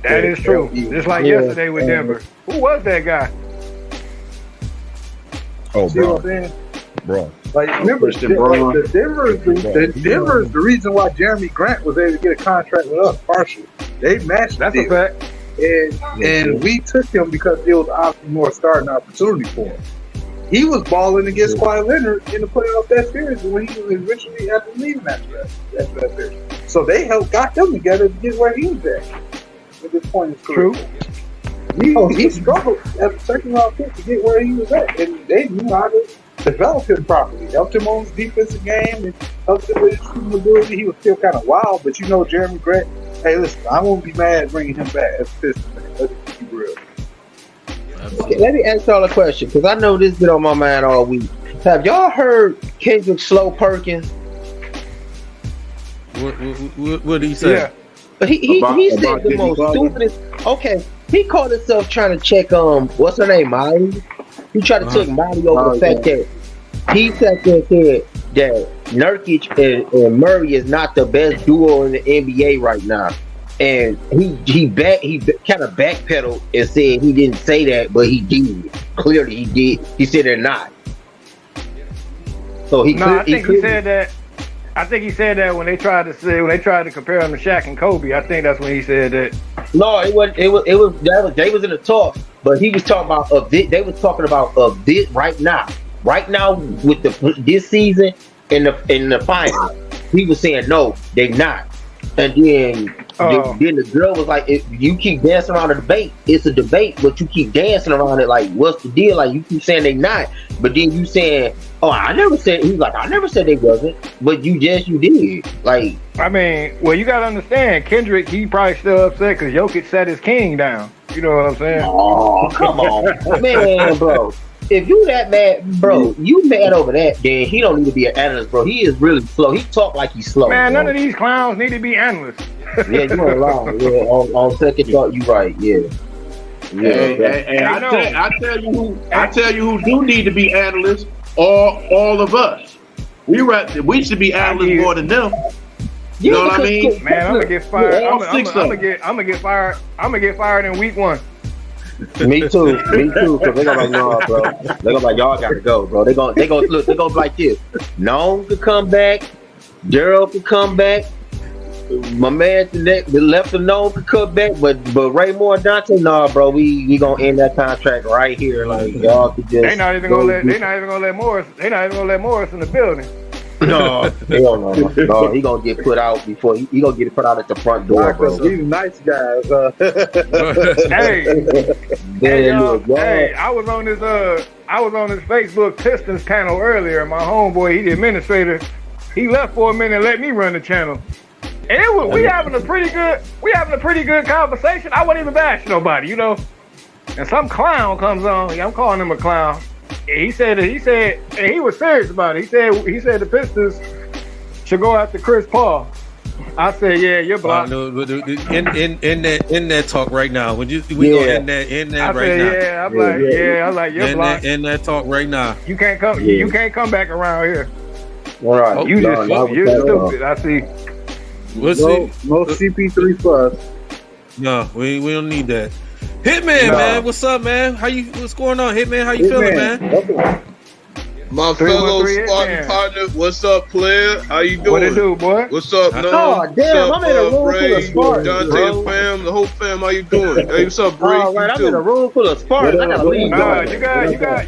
That is true. Just like yesterday with Denver. Who was that guy?
Oh, bro.
Like, remember, the Denver is the reason why Jeremy Grant was able to get a contract with us partially. They matched
That's
the deal.
a fact.
And we took him because it was obviously more starting opportunity for him. He was balling against Kawhi Leonard in the playoff that series when he was eventually at the leaving after that series. So they got them together to get where he was at this point in his career.
True.
He struggled as a second round pick to get where he was at, and they knew how to develop him properly. Helped him on his defensive game and helped him with his shooting ability. He was still kind of wild, but Jeremy Grant. Hey, listen, I won't be mad bringing him back as a Pistons fan. Let's be real.
Okay, let me ask y'all a question because I know this been on my mind all week. Have y'all heard Kendrick Slow Perkins?
What did he say?
Yeah. But he said the most stupidest. Okay, he called himself trying to check what's her name, Molly. He tried to check Molly over the fact that he sat there and said that Nurkic and Murray is not the best duo in the NBA right now. And he kind of backpedaled and said he didn't say that, but he did. Clearly he did. He said they're not. So he
said that. I think he said that when they tried to compare him to Shaq and Kobe. I think that's when he said that.
No, they was in the talk, But he was talking about they was talking about this right now with this season in the final. He was saying no, they not. And then the girl was like, if you keep dancing around the debate, it's a debate, but you keep dancing around it like, what's the deal? Like, you keep saying they not, but then you saying, oh, I never said, he's like, I never said they wasn't, but you did. Like,
I mean, well, you got to understand, Kendrick, he probably still upset because Jokic set his king down. You know what I'm saying?
Oh, come on. Man, bro. If you that mad, bro, you mad over that, then he don't need to be an analyst, bro. He is really slow. He talk like he's slow.
Man,
bro.
None of these clowns need to be analysts.
Yeah, you ain't lying. Yeah, on second thought, you right. Yeah.
Hey, I tell you who do need to be analysts. All of us. We should be analysts more than them. You know what I mean?
Man, I'm gonna get fired. I'm gonna get fired. I'm gonna get fired in week 1.
Me too. Cause they gonna like, no, bro. They gonna like, y'all gotta go, bro. They gonna look. They gonna be like this. Noam could come back. Daryl could come back. My man, the left of Noam could come back, but Ray Moore and Dante, nah, bro. We gonna end that contract right here. Like y'all could just.
They not even gonna let Morris. They not even gonna let Morris in the building.
No, no, he gonna get put out before he gonna get put out at the front door, bro.
These nice guys.
Hey, I was on this Facebook Pistons panel earlier. My homeboy, he the administrator, he left for a minute and let me run the channel. And we having a pretty good conversation. I wouldn't even bash nobody, you know. And some clown comes on. I'm calling him a clown. He said, and he was serious about it. He said the Pistons should go after Chris Paul. I said, yeah, you're blocked.
In that talk right now. Would you go in that right now?
I'm like, you're blocked.
In that talk right now.
You can't come. Yeah. You can't come back around here.
All right.
You're stupid. I see.
We'll see.
No CP3 plus.
No, we don't need that. Hitman, man, what's up, man? What's going on, Hitman? How you feeling, man?
My fellow Spartan partner, what's up, player? How you doing?
What it do, boy?
What's up, no?
Oh, damn, I'm in a room full of Spartans,
Dante and fam, the whole fam, how you doing? Hey, what's up, Bree?
All right, I'm in a room full of Spartans. I gotta leave.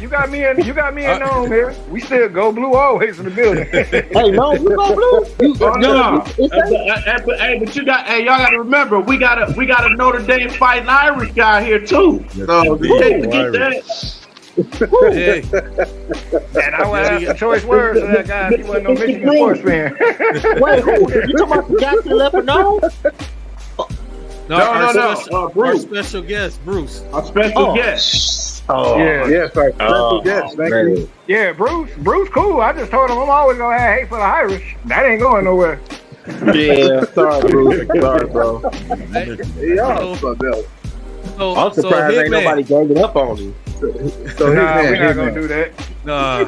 You got me and Noam here. We still go blue always in the building.
Hey, no, you go blue?
But y'all gotta remember, we got a Notre Dame fighting Irish guy here too. So you can't forget that.
Hey.
And I would have some choice words for that guy if he wasn't no Michigan sports fan.
Wait, who? You talking about the guy to the left or no?
No.
Bruce.
Our special guest, Bruce.
Our special guest.
Oh, yeah.
Yes, our special guest. Thank you.
Yeah, Bruce, cool. I just told him I'm always gonna have hate for the Irish. That ain't going nowhere.
Yeah, sorry, Bruce. Sorry, bro. I'm surprised ain't nobody ganging up on me.
So
we're not gonna do that.
Nah.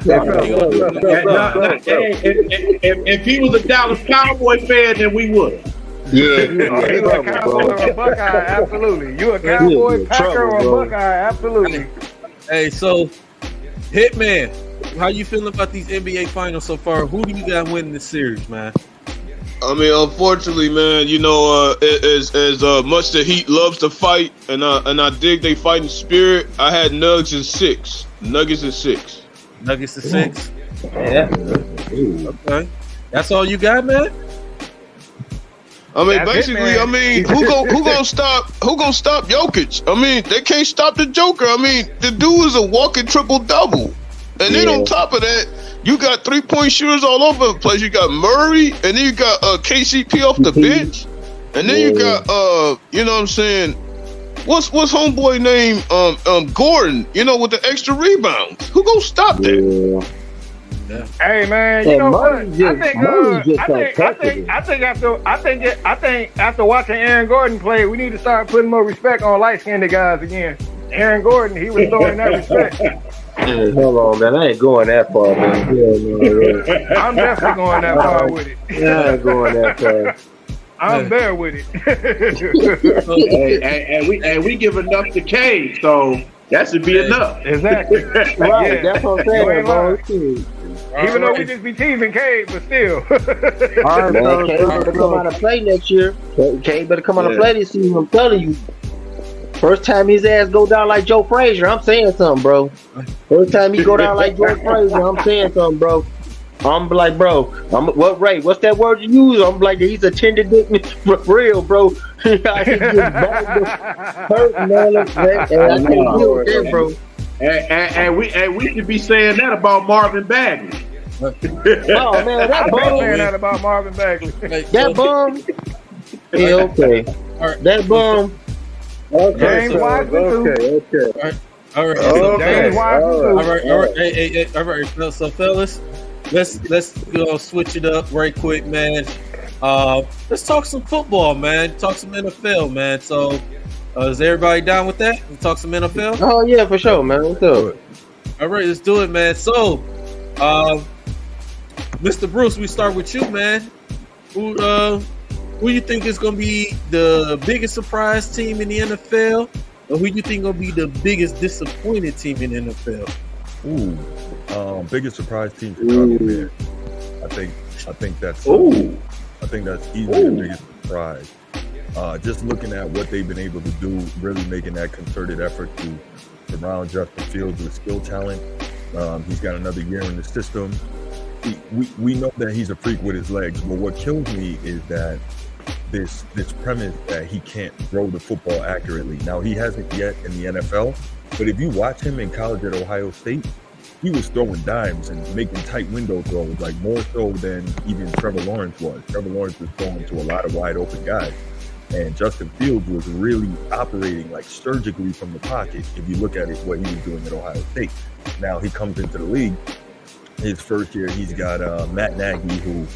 If he was a Dallas Cowboy fan, then we would.
Yeah,
you a Cowboy or a Buckeye? Absolutely. You a Cowboy, Packer, or a Buckeye? Absolutely.
Hey, so Hitman, how you feeling about these NBA finals so far? Who do you got winning this series, man?
I mean, unfortunately, man, you know, as much the Heat loves to fight, and I dig they fighting spirit, I had Nuggets in 6. Nuggets in 6.
Nuggets in 6.
Yeah.
Okay. That's all you got, man?
I mean, basically, I mean, who gonna stop Jokic? I mean, they can't stop the Joker. I mean, the dude is a walking triple double, and then on top of that, you got 3-point shooters all over the place. You got Murray, and then you got KCP off the bench, and then you got you know what I'm saying? What's homeboy name? Gordon. You know, with the extra rebounds. Who gonna stop that?
Yeah. Hey man, you know what? I think after watching Aaron Gordon play, we need to start putting more respect on light-skinned guys again. Aaron Gordon, he was throwing that respect.
Hold on, man. I ain't going that far, man.
I'm definitely going that far with it.
Yeah, I ain't going that far.
I'm there with it.
and we give enough to K, so that should be enough.
Exactly.
Right, that's what I'm saying, bro.
Even though we just be teasing Cade, but still.
All right, man. Cade better come out and play next year. Cade better come out and play this season. I'm telling you. First time his ass go down like Joe Frazier, I'm saying something, bro. First time he go down like Joe Frazier, I'm saying something, bro. I'm like, bro, what Ray? What's that word you use? I'm like, he's a tender dick for real, bro. He just hurt, man. And I can't deal with that, bro.
And we should be saying that about Marvin Bagley.
Oh man, that bum.
Saying that about Marvin Bagley.
That bum. Yeah, okay.
All right.
That bum.
Okay, James Wiseman too.
All right.
James Wiseman too.
All right. Hey, all right. So, fellas, let's switch it up right quick, man. Let's talk some football, man. Talk some NFL, man. So, is everybody down with that? We talk some NFL?
Oh yeah, for sure, man. What's up?
All right, let's do it, man. So, Mr. Bruce, we start with you, man. Who you think is going to be the biggest surprise team in the NFL, or who you think going to be the biggest disappointed team in the NFL?
Biggest surprise team, Chicago Bears. I think that's easily the biggest surprise. Just looking at what they've been able to do, really making that concerted effort to surround Justin Fields with skill talent. He's got another year in the system. We know that he's a freak with his legs, but what kills me is that this premise that he can't throw the football accurately. Now, he hasn't yet in the NFL, but if you watch him in college at Ohio State, he was throwing dimes and making tight window throws, like more so than even Trevor Lawrence was. Trevor Lawrence was throwing to a lot of wide open guys. And Justin Fields was really operating like surgically from the pocket. If you look at it, what he was doing at Ohio State. Now he comes into the league. His first year, he's got Matt Nagy, who,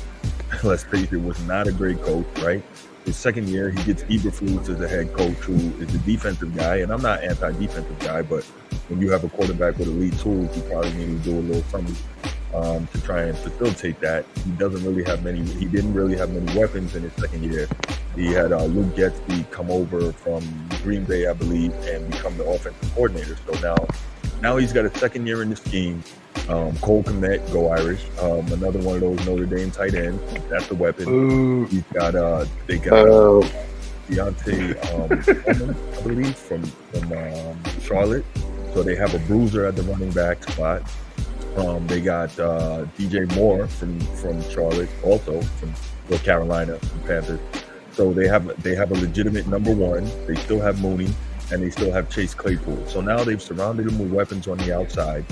let's face it, was not a great coach, right? His second year, he gets Eberflus as a head coach, who is a defensive guy. And I'm not anti-defensive guy, but when you have a quarterback with elite tools, you probably need to do a little something to try and facilitate that. He didn't really have many weapons in his second year. He had Luke Getsby come over from Green Bay, I believe, and become the offensive coordinator. So now he's got a second year in the scheme. Cole Kmet, go Irish. Another one of those Notre Dame tight ends. That's the weapon. He's got they got Deontay Coleman, I believe, from Charlotte. So they have a bruiser at the running back spot. They got DJ Moore from Charlotte, also from North Carolina, from Panthers. So they have a legitimate number one. They still have Mooney, and they still have Chase Claypool. So now they've surrounded him with weapons on the outside.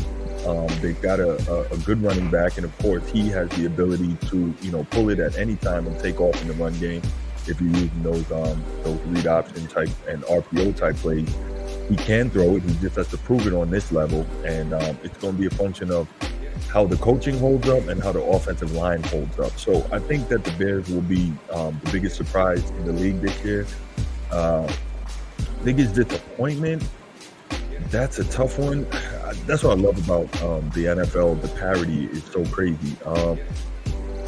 They've got a good running back, and of course he has the ability to pull it at any time and take off in the run game if you're using those read option type and RPO type plays. He can throw it. He just has to prove it on this level, and it's going to be a function of how the coaching holds up and how the offensive line holds up. So I think that the Bears will be the biggest surprise in the league this year. Biggest disappointment, that's a tough one. That's what I love about the NFL. The parity is so crazy.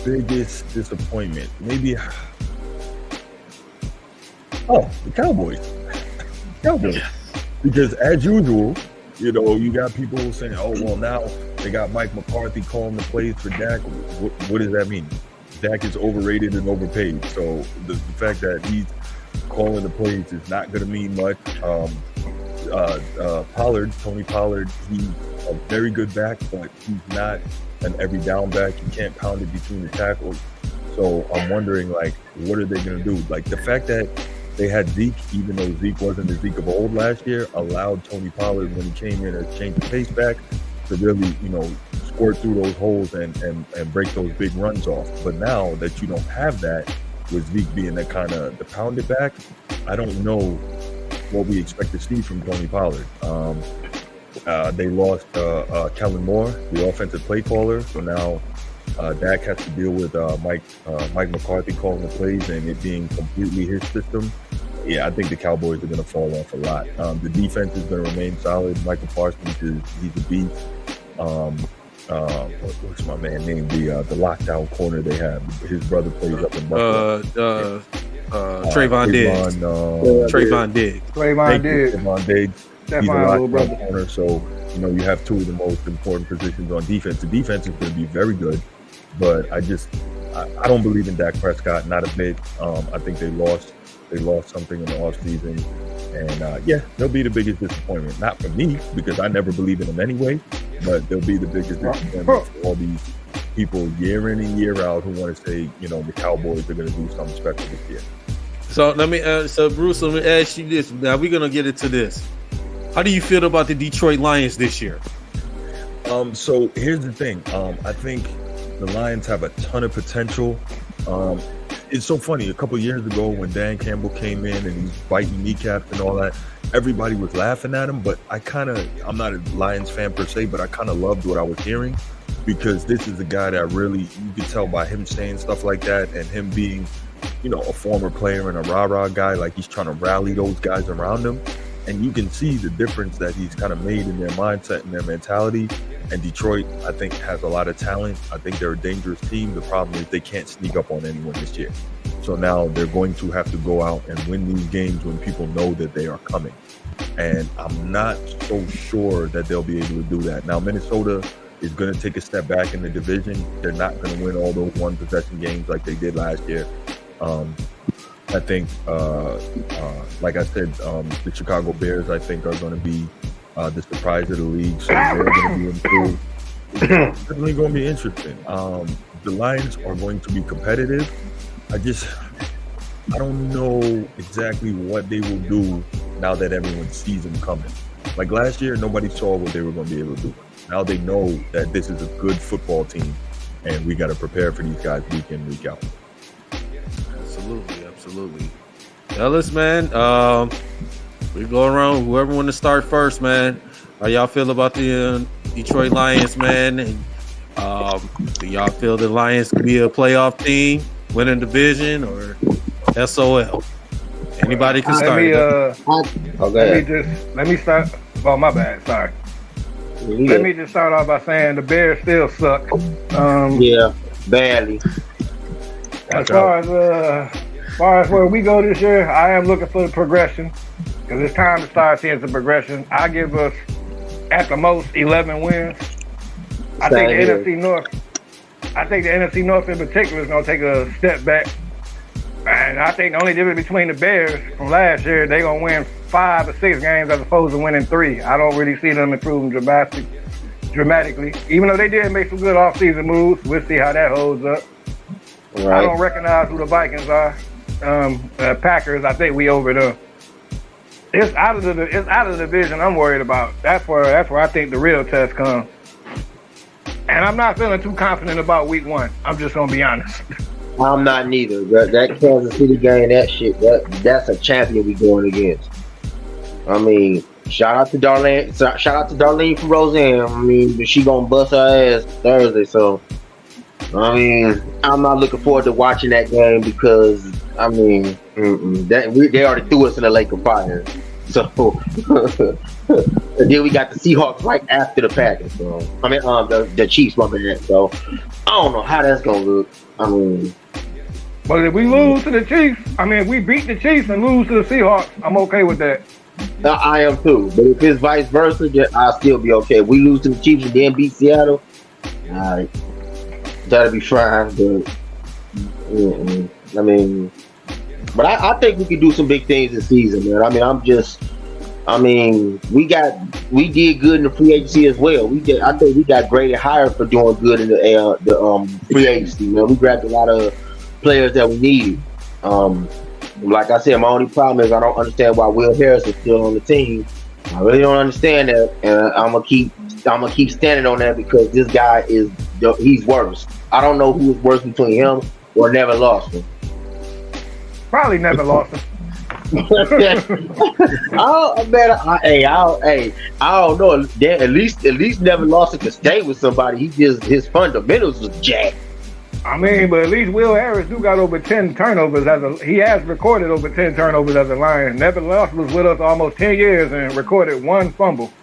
Biggest disappointment, maybe. The Cowboys. Because as usual, you got people saying, "Oh, well, now they got Mike McCarthy calling the plays for Dak." What does that mean? Dak is overrated and overpaid. So the fact that he's calling the plays is not going to mean much. Tony Pollard, he's a very good back, but he's not an every down back. He can't pound it between the tackles. So I'm wondering, what are they going to do? The fact that they had Zeke, even though Zeke wasn't the Zeke of old last year, allowed Tony Pollard, when he came in, to change the pace back, to really, squirt through those holes and break those big runs off. But now that you don't have that, with Zeke being the pounded back, I don't know what we expect to see from Tony Pollard. They lost Kellen Moore, the offensive play caller, so now Dak has to deal with Mike McCarthy calling the plays and it being completely his system. Yeah, I think the Cowboys are going to fall off a lot. The defense is going to remain solid. Michael Parsons he's a beast. What's my man named? The lockdown corner they have. His brother plays up in Buffalo.
Trayvon Diggs. Trayvon
Diggs.
That's
He's a
my little brother.
lockdown corner, so you have two of the most important positions on defense. The defense is going to be very good, but I don't believe in Dak Prescott, not a bit. I think they lost something in the offseason. And yeah, they'll be the biggest disappointment. Not for me, because I never believe in them anyway, but they'll be the biggest disappointment for all these people year in and year out who want to say, you know, the Cowboys are going to do something special this year.
So Bruce, let me ask you this. Now we're gonna get into this. How do you feel about the Detroit Lions this year?
So here's the thing. I think the Lions have a ton of potential. It's so funny. A couple of years ago, when Dan Campbell came in and he's biting kneecaps and all that, everybody was laughing at him. But I'm not a Lions fan per se, but I kind of loved what I was hearing, because this is a guy that really, you could tell by him saying stuff like that and him being, you know, a former player and a rah-rah guy, like he's trying to rally those guys around him. And you can see the difference that he's kind of made in their mindset and their mentality. And Detroit, I think, has a lot of talent. I think they're a dangerous team. The problem is they can't sneak up on anyone this year. So now they're going to have to go out and win these games when people know that they are coming. And I'm not so sure that they'll be able to do that. Now, Minnesota is going to take a step back in the division. They're not going to win all those one-possession games like they did last year. I think, like I said, the Chicago Bears, I think, are going to be the surprise of the league. So they're going to be improved. It's definitely going to be interesting. The Lions are going to be competitive. I don't know exactly what they will do now that everyone sees them coming. Like last year, nobody saw what they were going to be able to do. Now they know that this is a good football team, and we got to prepare for these guys week in, week out.
Absolutely. Ellis, man, we go around. Whoever want to start first, man. How y'all feel about the Detroit Lions, man? And do y'all feel the Lions could be a playoff team, winning division, or SOL? Anybody can start.
Let me start. Oh, my bad. Sorry. Yeah. Let me just start off by saying the Bears still suck.
Yeah, badly.
As far as where we go this year, I am looking for the progression, because it's time to start seeing some progression. I give us at the most 11 wins. I think the NFC North in particular is going to take a step back. And I think the only difference between the Bears from last year, they're going to win 5 or 6 games as opposed to winning 3. I don't really see them improving dramatically. Even though they did make some good offseason moves, we'll see how that holds up. Right. I don't recognize who the Vikings are. Packers, I think we over them. It's out of the division I'm worried about. That's where I think the real test comes. And I'm not feeling too confident about week 1. I'm just gonna be honest.
I'm not neither. That Kansas City game, that's a champion we going against. I mean, shout out to Darlene for Roseanne. I mean, she gonna bust her ass Thursday, so I mean, I'm not looking forward to watching that game, because I mean, they already threw us in the lake of fire. So and then we got the Seahawks right after the Packers. So I mean, the Chiefs, my bad. So I don't know how that's gonna look. I mean,
but if we lose to the Chiefs, if we beat the Chiefs and lose to the Seahawks, I'm okay with that.
I am too. But if it's vice versa, I'll still be okay. If we lose to the Chiefs and then beat Seattle, all right, that'll be fine. But I think we can do some big things this season, man. We did good in the free agency as well. I think we got graded higher for doing good in the free agency, man. We grabbed a lot of players that we needed. Like I said, my only problem is I don't understand why Will Harris is still on the team. I really don't understand that, and I'm gonna keep standing on that, because this guy he's worse. I don't know who's worse between him or Never Lawson.
Probably Never Lawson.
I don't know. At least Never Lawson could stay with somebody. His fundamentals was jacked.
But at least Will Harris do got over 10 turnovers he has recorded over 10 turnovers as a Lion. Never Lawson was with us almost 10 years and recorded 1 fumble.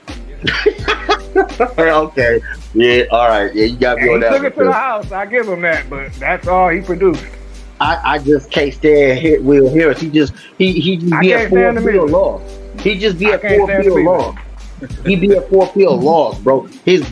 Okay. Yeah, all right. Yeah, you got me on that.
He took it to the house. I give him that, but that's all he produced.
I just can't stand Will Harris. He be at 4 field loss. He just be at 4 field loss. He be at 4 field loss, bro. He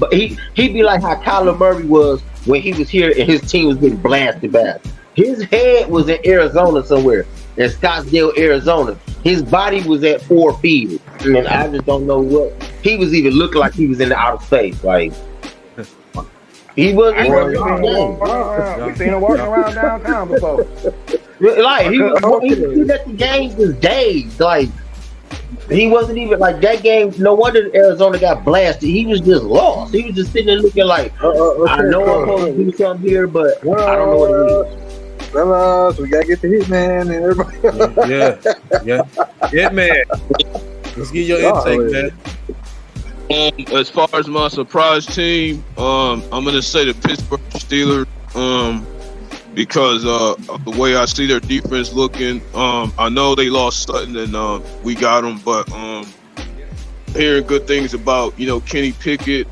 be like how Kyler Murray was when he was here and his team was getting blasted back. His head was in Arizona somewhere. in Scottsdale, Arizona. His body was at Ford Field, and I just don't know what he was even looking like. He was in the outer space, like he wasn't.
We seen him walking around downtown before.
Like he was at the games his days, like. He wasn't even like that game. No wonder Arizona got blasted. He was just lost. He was just sitting there looking like, I know I'm supposed to do something here, but I don't know what it is.
Fellas, we gotta get the Hitman and everybody.
Hitman. Let's get your intake, man.
As far as my surprise team, I'm gonna say the Pittsburgh Steelers. Because of the way I see their defense looking, I know they lost Sutton and we got them, but hearing good things about Kenny Pickett.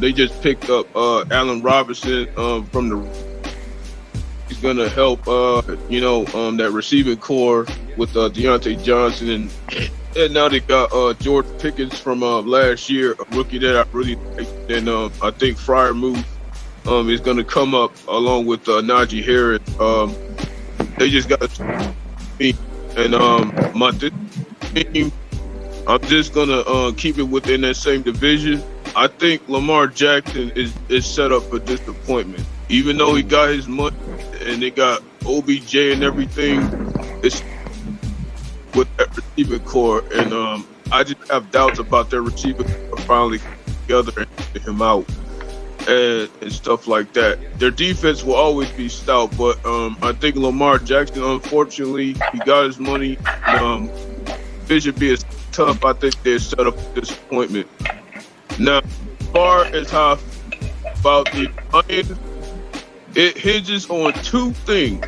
They just picked up Allen Robinson from the. He's gonna help that receiving core with Deontay Johnson and now they got George Pickens from last year, a rookie that I really liked, and I think Freiermuth is going to come up along with Najee Harris. They just got me, and my team. I'm just gonna keep it within that same division. I think Lamar Jackson is set up for disappointment, even though he got his money and they got OBJ and everything. It's with that receiving core, and I just have doubts about their receiving core finally together and get him out. And stuff like that. Their defense will always be stout, but I think Lamar Jackson, unfortunately, he got his money. Vision being tough, I think they're set up for disappointment. Now, as far as how about the Lions, it hinges on two things: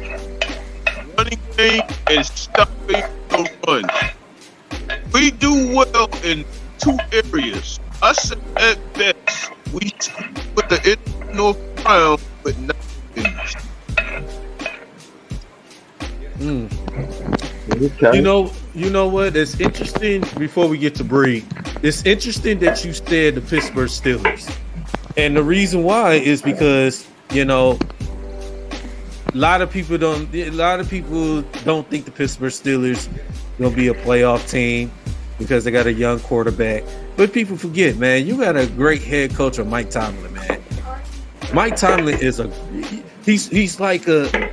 running game and stopping the run. We do well in two areas. I said at best, we put the North round, but not finish.
Okay. You know what? It's interesting. Before we get to Bree, it's interesting that you said the Pittsburgh Steelers, and the reason why is because a lot of people don't think the Pittsburgh Steelers gonna be a playoff team because they got a young quarterback. But people forget, man, you got a great head coach of Mike Tomlin, man. Mike Tomlin is he's like the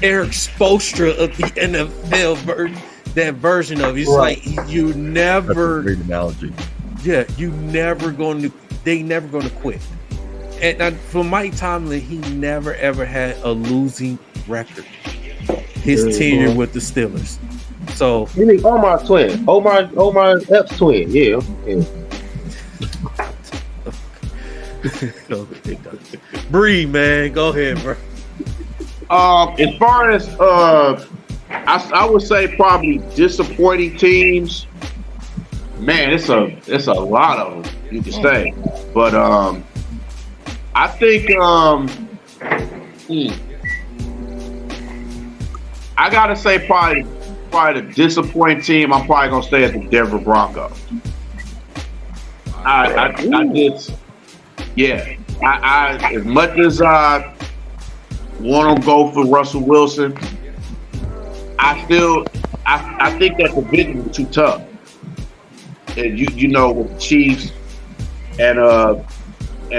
Eric Spoelstra of the NFL that version of. It's right. Like you never.
That's a great analogy.
Yeah, they never going to quit. And for Mike Tomlin, he never ever had a losing record. His tenure with the Steelers. So
you mean Omar's twin? Omar's F's twin? Yeah.
Okay. Bree, man, go ahead, bro.
As far as I would say probably disappointing teams. Man, it's a lot of them you can say, but I think I gotta say probably the disappointing team. I'm probably gonna stay at the Denver Broncos. I just as much as I want to go for Russell Wilson, I think that division is too tough. And with the Chiefs and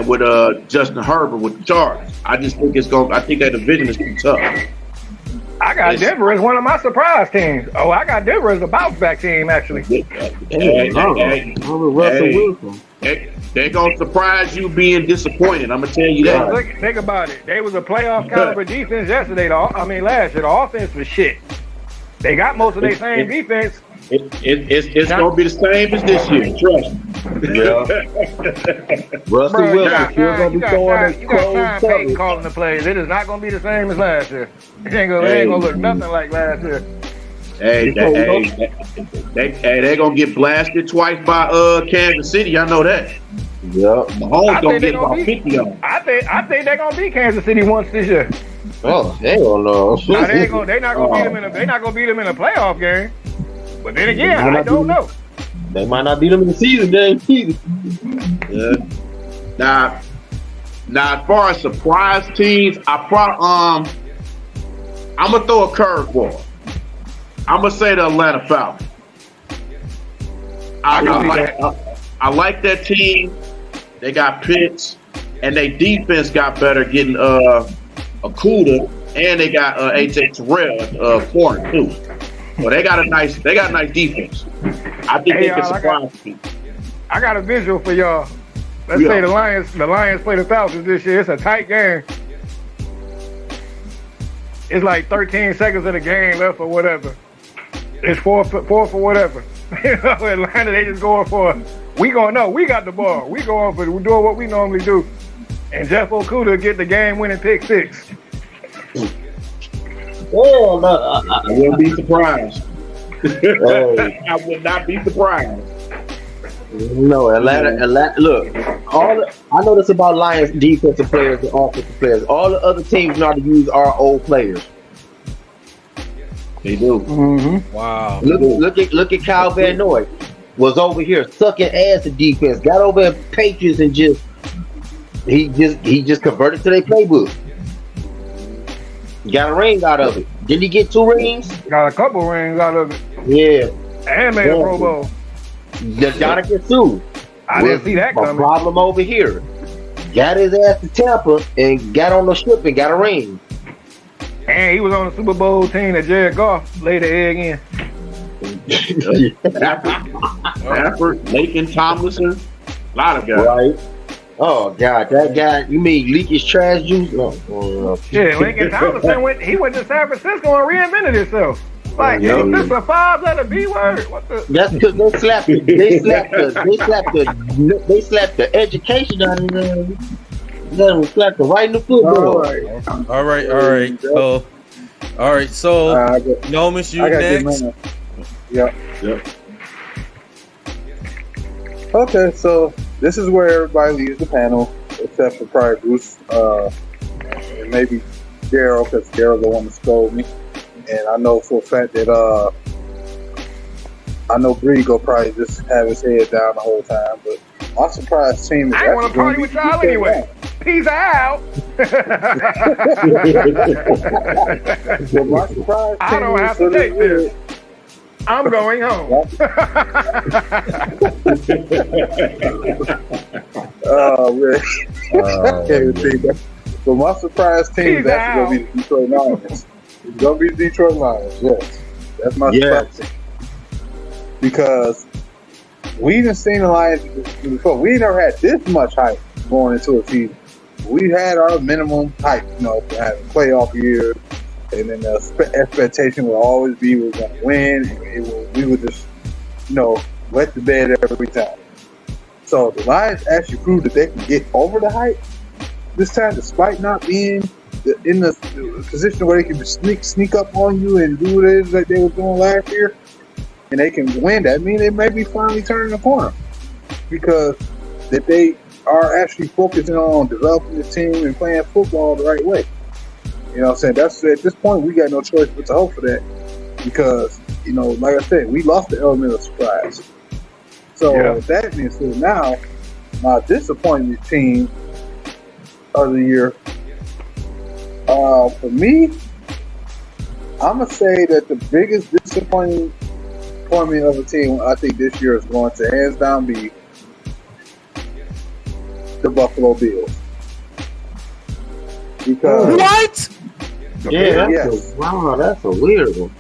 with Justin Herbert with the Chargers, I just think I think that division is too tough.
I got Denver as one of my surprise teams. Oh, I got Denver as a bounce back team, actually.
Russell Wilson.
They're gonna surprise you being disappointed. I'm gonna tell you that.
Think about it. They was a playoff caliber defense yesterday. Last year, the offense was shit. They got most of their same defense.
It's gonna be the same as this year. Trust me.
Yeah. Russell Wilson still gonna be throwing
you got Sean Payton calling the plays. It is not gonna be the same as last year. It ain't gonna look nothing like last year.
They're gonna get blasted twice by Kansas City. I know that.
Yeah,
Mahomes gonna get about 50 on them.
I think they're gonna beat Kansas City once this year.
Oh, they don't know.
They're not gonna beat them in a playoff game. But then again, I don't know.
They might not beat them in the season game either.
Yeah. Now, as far as surprise teams, I I'm gonna throw a curveball. I'm gonna say the Atlanta Falcons. I like that team. They got Pitts, and their defense got better getting Okuda, and they got AJ Terrell corner too. So they got a nice defense. I think they can surprise people.
I got a visual for y'all. Let's say the Lions play the Falcons this year. It's a tight game. It's like 13 seconds of the game left or whatever. It's four for whatever. You know, Atlanta, they just going for we got the ball. We're doing what we normally do. And Jeff Okuda get the game-winning pick 6.
Oh, no,
I wouldn't be surprised. I would not be surprised.
No, Atlanta. Look, I know this about Lions defensive players and offensive players. All the other teams know how to use our old players.
They do.
Mm-hmm.
Wow.
Look at Kyle Van Noy. Was over here sucking ass at defense. Got over at Patriots and he just converted to their playbook. Got a ring out of it. Did he get 2 rings?
Got a couple rings out of it.
Yeah.
And made a Pro Bowl.
Jonathan Sue.
I didn't see that coming.
Problem over here. Got his ass to Tampa and got on the ship and got a ring.
And he was on the Super Bowl team that Jared Goff laid the egg in.
Stafford, Lakin Tomlinson, a lot of guys.
Right. Oh God, that guy. You mean leak his trash juice?
Yeah, Lincoln Tomlinson went to San Francisco and reinvented himself. Like, is this a 5-letter B word? What the?
That's because they slapped the education out of them. They slapped the right in the football.
All right. So, Nomis, you next.
Yep. Okay, so this is where everybody leaves the panel, except for probably Bruce and maybe Daryl, because Daryl the one to scold me. And I know for a fact that I know Bree go probably just have his head down the whole time. But my surprise team is
I want to party with y'all anyway. Peace out.
Well, my surprise
I don't have to take this. I'm going home.
Oh man. So my surprise team is actually going to be the Detroit Lions. It's going to be the Detroit Lions, yes. That's my surprise team. Because we didn't seen the Lions before. We never had this much hype going into a season. We had our minimum hype, for having playoff years. And then the expectation would always be we were going to win. We would just, wet the bed every time. So the Lions actually proved that they can get over the hype this time, despite not being in the position where they can just sneak up on you and do what it is that they were doing last year. And they can win. That means they may be finally turning the corner because that they are actually focusing on developing the team and playing football the right way. You know what I'm saying? That's at this point we got no choice but to hope for that because, like I said, we lost the element of surprise. So with that being said, now my disappointment team of the year, for me, I'm gonna say that the biggest disappointment of a team I think this year is going to hands down be the Buffalo Bills. Because
what?
Wow, that's a weird one.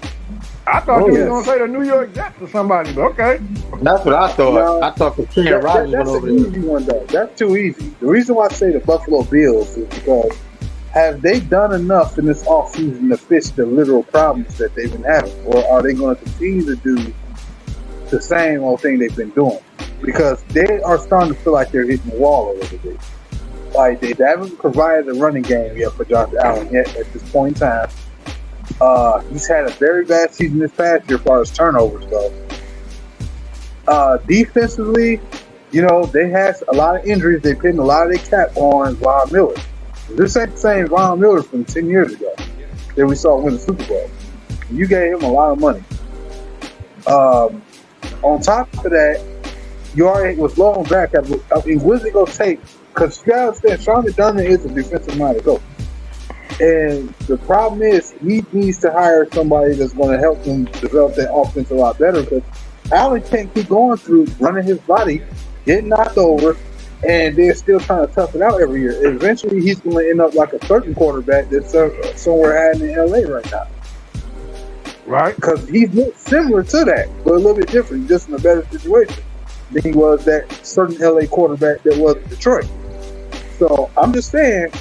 I thought you were going to say the New York Jets or somebody, but okay.
That's what I thought. I thought the Ken Rodgers went over there. That's an easy one, though. That's too easy. The reason why I say the Buffalo Bills is because have they done enough in this offseason to fix the literal problems that they've been having? Or are they going to continue to do the same old thing they've been doing? Because they are starting to feel like they're hitting the wall a little bit. Like, they haven't provided a running game yet for Josh Allen yet at this point in time. He's had a very bad season this past year as far as turnovers go. Defensively, they had a lot of injuries. They pinned a lot of their cap on Von Miller. This ain't the same Von Miller from 10 years ago that we saw win the Super Bowl. You gave him a lot of money. On top of that, you already was low back. What's it going to take? Because you got to understand, Sean McDermott is a defensive-minded coach.
And the problem is he needs to hire somebody that's going to help him develop that offense a lot better, because Allen can't keep going through running his body, getting knocked over, and they're still trying to tough it out every year. Eventually, he's going to end up like a certain quarterback that's somewhere hiding in LA right now.
Right?
Because he's similar to that, but a little bit different, just in a better situation than he was that certain LA quarterback that was in Detroit. So I'm just saying,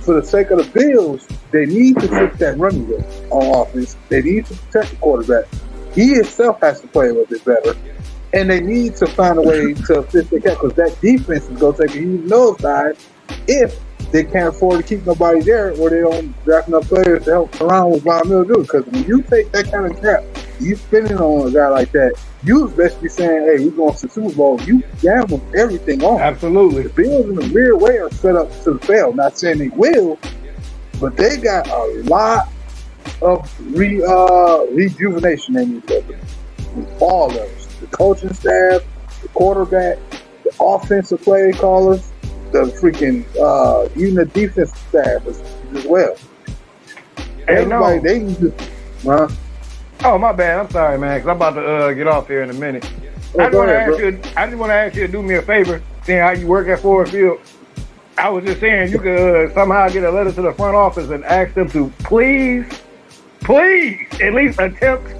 for the sake of the Bills, they need to fix that running game on offense. They need to protect the quarterback. He himself has to play a little bit better. And they need to find a way to fix the cap, because that defense is going to take a huge nosedive if they can't afford to keep nobody there, or they don't draft enough players to help around with Von Miller do. Because when you take that kind of cap, you spending on a guy like that, you was basically saying, hey, we're going to the Super Bowl. You gamble everything on.
Absolutely.
The Bills in a weird way are set up to fail. Not saying they will, but they got a lot of rejuvenation they need to do. All of us. The coaching staff, the quarterback, the offensive play callers, the freaking even the defensive staff as well.
Hey,
everybody,
no.
they need to.
Oh, my bad. I'm sorry, man, because I'm about to get off here in a minute. I just want to ask you to do me a favor, seeing how you work at Ford Field. I was just saying you could somehow get a letter to the front office and ask them to please, at least attempt.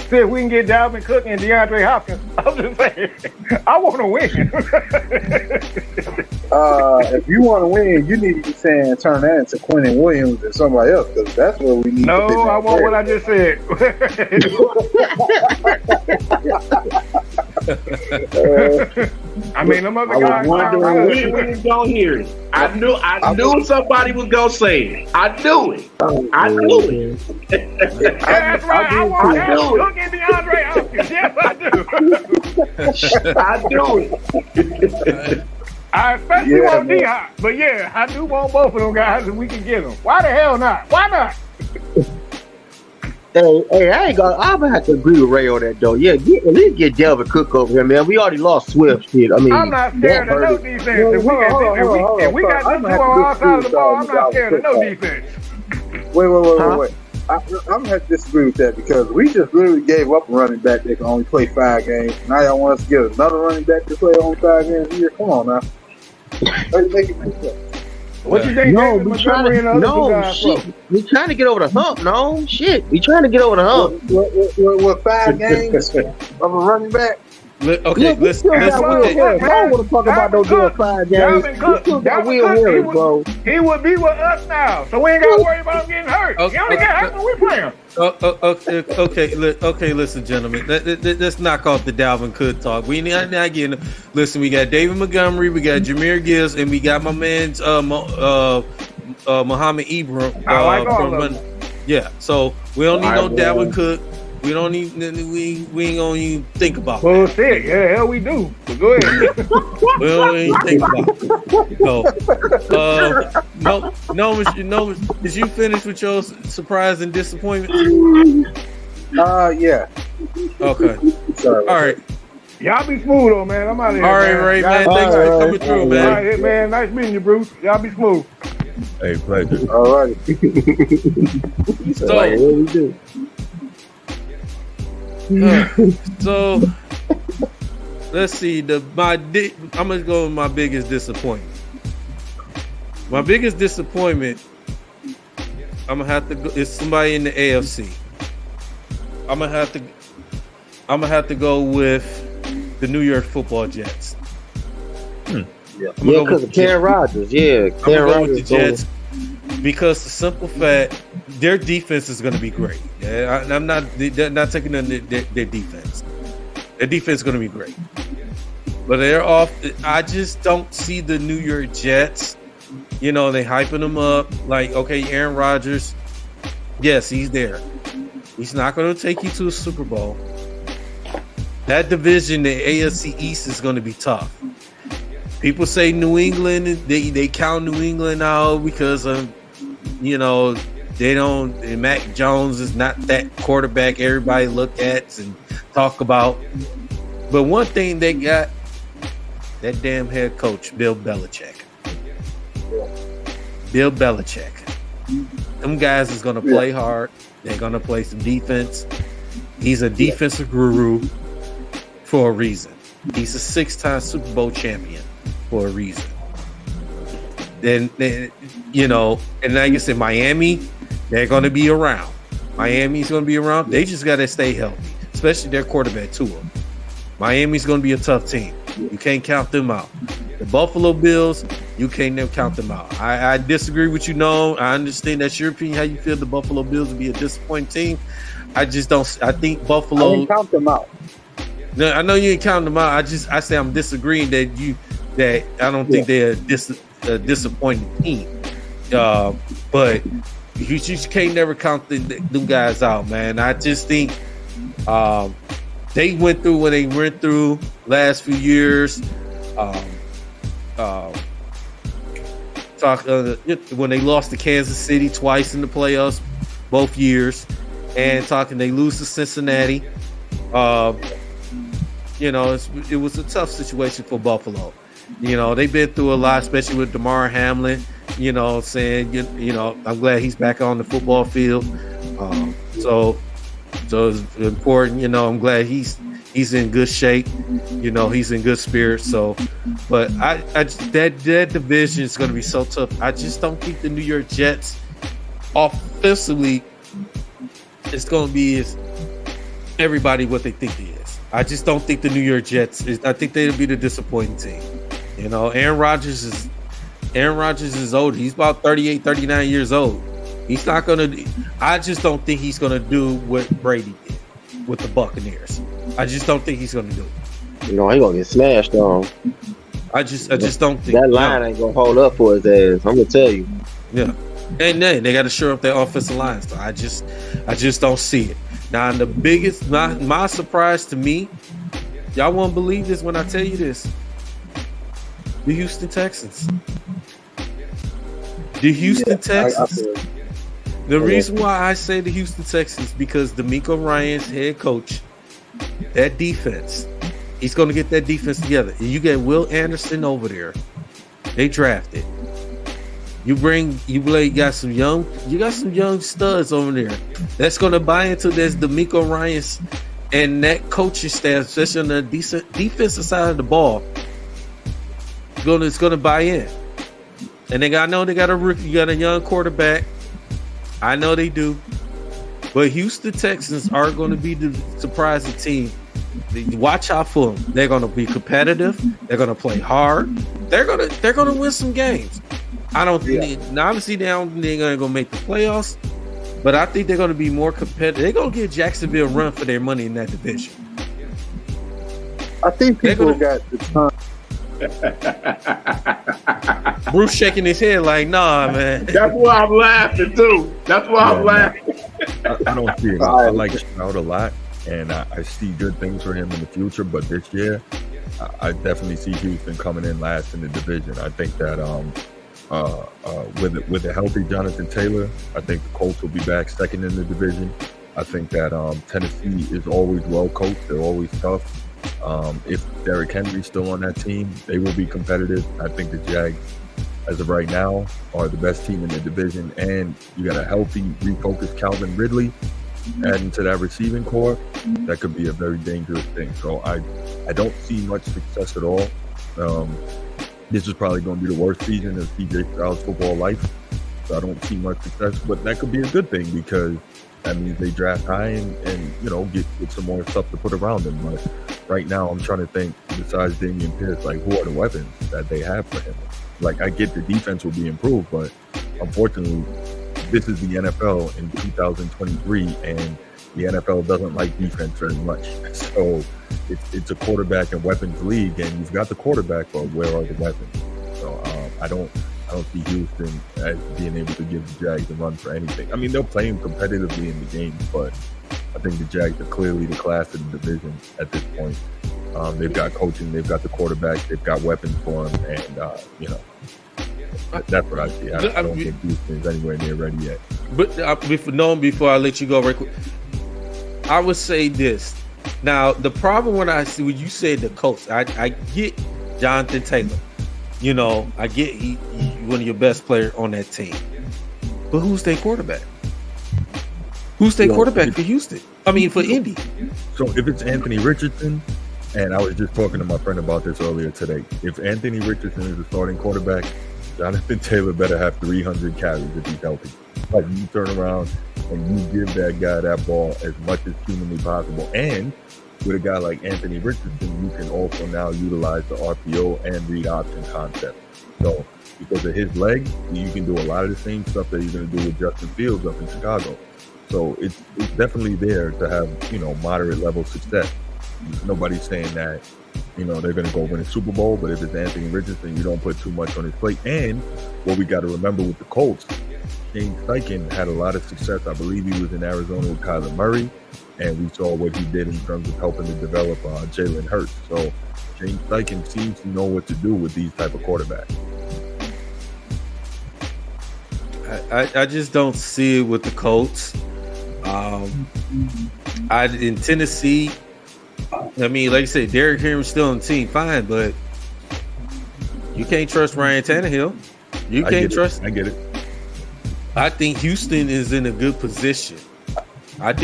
See if we can get Dalvin Cook and DeAndre Hopkins. I'm just saying, I want to win.
If you want to win, you need to be saying turn that into Quentin Williams and somebody else, because that's what we need.
No, I want what I just said. I mean, them other guys.
I was wondering when we was gonna hear it. I knew somebody was gonna say it. I knew it. I knew it.
That's right. I want Dalvin Cook and DeAndre Hopkins. Yes, I do.
I knew it.
I especially want D-Hop, but yeah, I do want both of them guys, and we can get them. Why the hell not? Why not?
Hey, I'm gonna have to agree with Ray on that though. Yeah, at least get Delvin Cook over here, man. We already lost Swift. Shit. I mean, I'm
not scared of no defense. If we got them two on our side of the ball, I'm not scared of no defense.
Wait. I'm gonna have to disagree with that, because we just literally gave up a running back that can only play 5 games. Now y'all want us to get another running back to play only 5 games a year? Come on now. Let's make it make sense.
What you think?
No, we trying to get over the hump. No shit, we trying to get over the hump.
What 5 games of a running back?
Okay, let's
I don't want to talk about no damn 5 games. We still got Will Harris, bro.
He would be with us now, so we ain't got to worry about him getting hurt. He only get hurt when we play him.
Okay, listen, gentlemen. Let's knock off the Dalvin Cook talk. We not getting. Listen, we got David Montgomery, we got Jahmyr Gibbs, and we got my man's Muhammad Ibrahim.
I like all of them.
Yeah, so we don't need no Dalvin Cook. We don't need. We ain't gonna even think about.
Bullshit. Yeah, hell we do. But go ahead.
We don't even think about it. No. Did you finish with your surprise and disappointment?
Yeah.
Okay.
Sorry.
All right.
Y'all be smooth though, man. I'm out of here.
All right, Ray, man. Thanks for coming through, man.
All right, man. Nice meeting you, Bruce. Y'all be smooth.
Hey, pleasure.
All right.
So, so let's see. I'm gonna go with my biggest disappointment. My biggest disappointment, I'm gonna have to go. Is somebody in the AFC. I'm gonna have to go with the New York Football Jets.
Yeah, because of Aaron Rodgers. Yeah,
Aaron Rodgers with the Jets. Because the simple fact, their defense is going to be great. Yeah, I'm not taking their defense. Their defense is going to be great. But they're off. I just don't see the New York Jets. You know, they hyping them up. Like, okay, Aaron Rodgers, yes, he's there. He's not going to take you to a Super Bowl. That division, the AFC East, is going to be tough. People say New England, they count New England out because of, you know, they don't, and Mac Jones is not that quarterback everybody look at and talk about. But one thing they got, that damn head coach, Bill Belichick. them guys is gonna play hard. They're gonna play some defense. He's a defensive guru for a reason. He's a 6-time Super Bowl champion for a reason. Then you know, and like I said, Miami, they're gonna be around. Miami's gonna be around. They just gotta stay healthy, especially their quarterback Tua. Miami's gonna be a tough team. You can't count them out. The Buffalo Bills, you can't never count them out. I disagree with you. No, I understand that's your opinion. How you feel the Buffalo Bills will be a disappointing team. I just don't. I think Buffalo.
I didn't count them out.
No, I know you ain't counting them out. I say I'm disagreeing that I don't think they're a disappointing team. But you just can't never count them guys out, man. I just think they went through what they went through last few years. When they lost to Kansas City twice in the playoffs, both years, and they lose to Cincinnati. You know, it was a tough situation for Buffalo. You know, they've been through a lot, especially with DeMar Hamlin. You know, saying you know, I'm glad he's back on the football field. So it's important. You know, I'm glad he's in good shape. You know, he's in good spirits. So, but that division is going to be so tough. I just don't think the New York Jets offensively is going to be as everybody what they think it is. I just don't think the New York Jets is. I think they'll be the disappointing team. You know, Aaron Rodgers is old. He's about 38, 39 years old. He's not going to. I just don't think he's going to do what Brady did with the Buccaneers. I just don't think he's going to do it.
You know, he's going to get smashed on.
I just don't think
that line ain't going to hold up for his ass. I'm going to tell you.
Yeah. And then they got to shore up their offensive line. So I just don't see it. Now, the biggest, my surprise to me, y'all won't believe this when I tell you this. The Houston Texans. The Houston Texans. The reason why I say the Houston Texans because DeMeco Ryans head coach, that defense, he's going to get that defense together. You get Will Anderson over there. They drafted. You got some young studs over there. That's going to buy into this DeMeco Ryans and that coaching staff, especially on the defensive side of the ball. It's going to buy in. And I know they got a rookie, you got a young quarterback. I know they do. But Houston Texans are going to be the surprising team. Watch out for them. They're going to be competitive. They're going to play hard. They're going to win some games. I don't think. Now, obviously, they're going to make the playoffs. But I think they're going to be more competitive. They're going to give Jacksonville a run for their money in that division.
I think people got the time.
Bruce shaking his head like, nah, man.
That's why I'm laughing too. That's why I'm laughing.
I don't see it. I like Stroud a lot, and I see good things for him in the future. But this year, I definitely see Houston coming in last in the division. I think that with a healthy Jonathan Taylor, I think the Colts will be back second in the division. I think that Tennessee is always well coached. They're always tough. If Derrick Henry's still on that team, they will be competitive. I think the Jags, as of right now, are the best team in the division. And you got a healthy, refocused Calvin Ridley adding to that receiving core. That could be a very dangerous thing. So I don't see much success at all. This is probably going to be the worst season of CJ Stroud's football life. So I don't see much success, but that could be a good thing because that means they draft high and you know, get some more stuff to put around them. But right now, I'm trying to think, besides Dameon Pierce, like, who are the weapons that they have for him? Like, I get the defense will be improved, but unfortunately, this is the NFL in 2023, and the NFL doesn't like defense very much. So it's a quarterback and weapons league, and you've got the quarterback, but where are the weapons? So I don't see Houston as being able to give the Jags a run for anything. I mean, they're playing competitively in the games, but I think the Jags are clearly the class of the division at this point. They've got coaching, they've got the quarterback, they've got weapons for them, and you know, that's what I see. I don't think Houston is anywhere near ready yet. But
before I let you go, right quick, I would say this. Now, the problem when you said the coach, I get Jonathan Taylor. You know, I get he's one of your best players on that team. But who's their quarterback? Who's their quarterback for Houston? I mean, for Indy.
So if it's Anthony Richardson, and I was just talking to my friend about this earlier today, if Anthony Richardson is the starting quarterback, Jonathan Taylor better have 300 carries if he's healthy. Like, you turn around and you give that guy that ball as much as humanly possible. And with a guy like Anthony Richardson, you can also now utilize the RPO and read option concept. So because of his legs, you can do a lot of the same stuff that you're going to do with Justin Fields up in Chicago. So it's definitely there to have, moderate level success. Nobody's saying that, they're going to go win a Super Bowl, but if it's Anthony Richardson, you don't put too much on his plate. And what we got to remember with the Colts, Shane Steichen had a lot of success. I believe he was in Arizona with Kyler Murray, and we saw what he did in terms of helping to develop Jalen Hurts. So Shane Steichen seems to know what to do with these type of quarterbacks.
I just don't see it with the Colts. In Tennessee, I mean, like I said, Derrick Henry's still on the team, fine, but you can't trust Ryan Tannehill. You can't trust.
I get it.
I think Houston is in a good position. They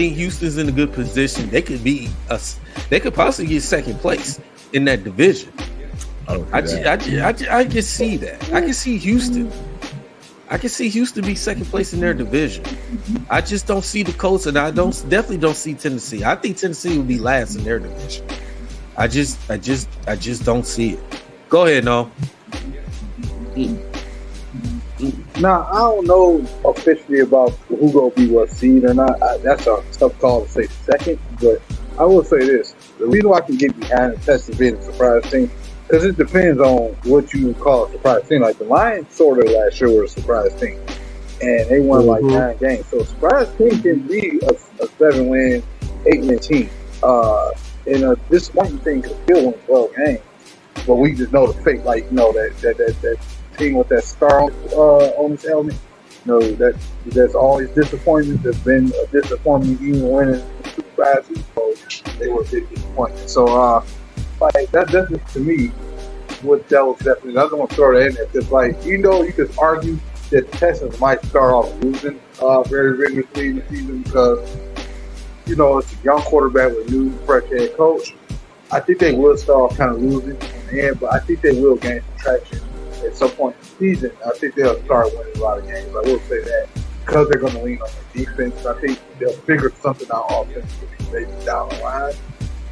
could possibly get second place in that division. I can see that. I can see Houston. I can see Houston be second place in their division. I just don't see the Colts, and I definitely don't see Tennessee. I think Tennessee will be last in their division. I just don't see it. Go ahead, No.
Now, I don't know officially about who gonna be what seed or not. That's a tough call to say second, but I will say this: the reason why I can get behind the Texans being a surprise team, because it depends on what you would call a surprise team. Like the Lions, sort of last year were a surprise team, and they won like 9 games. So a surprise team can be a 7-win, 8-win team. And a disappointing team can still win 12 games, but we just know the fate. Like that team with that star on his helmet. That there's always disappointment. There's been a disappointment even winning Super Bowl. They were a bit disappointed. So that's just to me what that was definitely. I don't want to throw that in there because you could argue that the Texans might start off losing very rigorously in the season because it's a young quarterback with a new fresh head coach. I think they will start off kind of losing in the end, but I think they will gain some traction at some point in the season. I think they'll start winning a lot of games. I will say that because they're going to lean on their defense. I think they'll figure something out offensively maybe down the line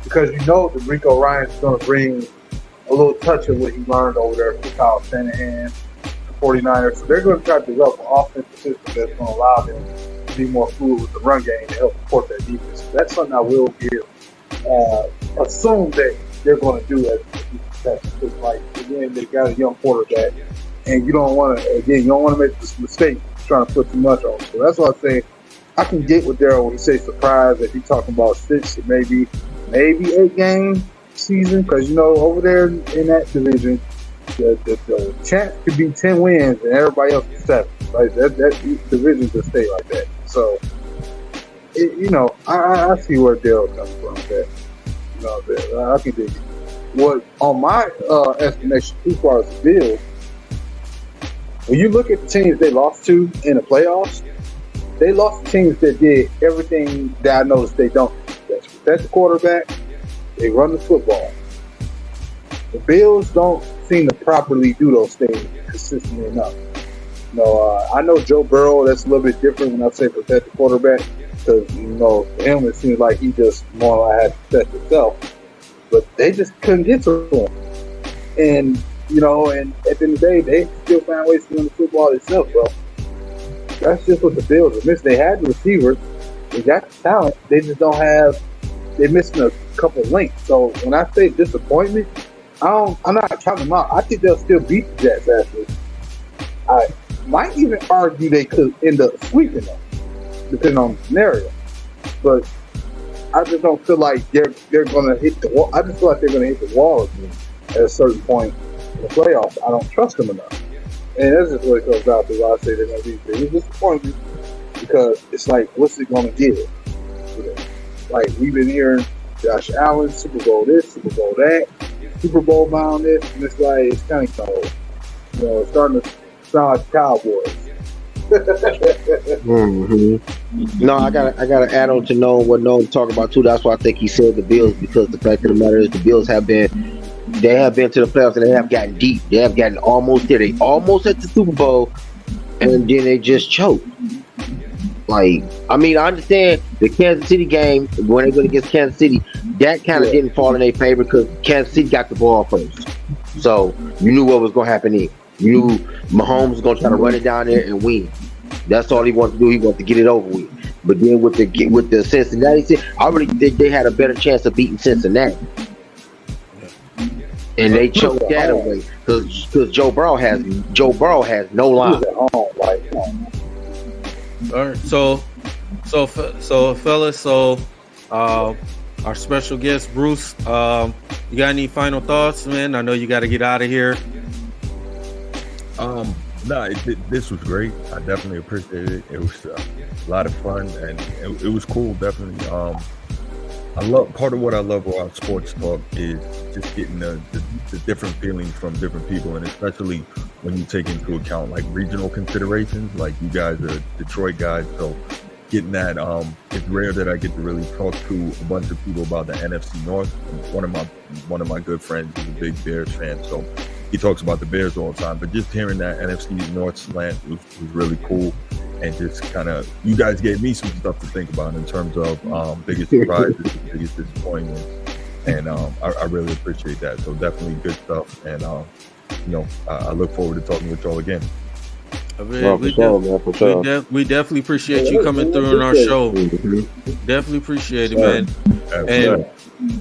because DeMeco Ryans is going to bring a little touch of what he learned over there for Kyle Shanahan, the 49ers. So they're going to try to develop an offensive system that's going to allow them to be more fluid with the run game to help support that defense. So that's something I will assume that they're going to do as a because, again, they got a young quarterback, and you don't want to make this mistake trying to put too much on. So that's why I say I can get with Daryl when he says surprise if he's talking about 6 or maybe 8 game season because over there in that division, the chance could be 10 wins and everybody else is 7. Right? That division just stay like that. So I see where Daryl comes from. That I can dig it. What on my estimation, as far as the Bills, when you look at the teams they lost to in the playoffs, they lost to teams that did everything that I noticed they don't. That's protect the quarterback, they run the football. The Bills don't seem to properly do those things consistently enough. I know Joe Burrow, that's a little bit different when I say protect the quarterback, because for him it seems like he just more like had to protect himself. But they just couldn't get to him. And at the end of the day, they still found ways to win the football themselves, bro. That's just what the Bills are missing. They had the receivers, they got the talent, they just don't have, they're missing a couple of links. So when I say disappointment, I'm not counting them out. I think they'll still beat the Jets, actually. I might even argue they could end up sweeping them, depending on the scenario. But I just don't feel like they're going to hit the wall. I just feel like they're going to hit the wall again at a certain point in the playoffs. I don't trust them enough. And that's just what it comes out to why I say they're going to be big. It's disappointing because it's like, what's it going to give? Like, we've been hearing Josh Allen, Super Bowl this, Super Bowl that, Super Bowl bound this, and it's like, it's kind of, it's starting to sound like the Cowboys.
No, I gotta add on to Noam what Noam talking about too. That's why I think he said the Bills, because the fact of the matter is the Bills have been to the playoffs and they have gotten deep. They have gotten almost there. They almost at the Super Bowl, and then they just choked. Like, I mean, I understand the Kansas City game when they went against Kansas City, that kind of didn't fall in their favor because Kansas City got the ball first. So you knew what was going to happen there. You knew Mahomes was going to try to run it down there and win. That's all he wanted to do. He wanted to get it over with. But then with the Cincinnati, I really think they had a better chance of beating Cincinnati. And they choked that away because Joe Burrow has no line.
All right, so fellas, our special guest Bruce, you got any final thoughts, man? I know you got to get out of here.
This was great. I definitely appreciate it. It was a lot of fun, and it was cool. Definitely. Part of what I love about sports talk is just getting the different feelings from different people, and especially when you take into account like regional considerations. Like you guys are Detroit guys, so getting that, it's rare that I get to really talk to a bunch of people about the NFC North. One of my good friends is a big Bears fan, so he talks about the Bears all the time. But just hearing that NFC North slant was really cool. And just kind of, you guys gave me some stuff to think about in terms of biggest surprises, biggest disappointments, and I really appreciate that. So definitely good stuff, and I look forward to talking with y'all again.
We definitely appreciate you coming through on our show. Definitely appreciate it, man.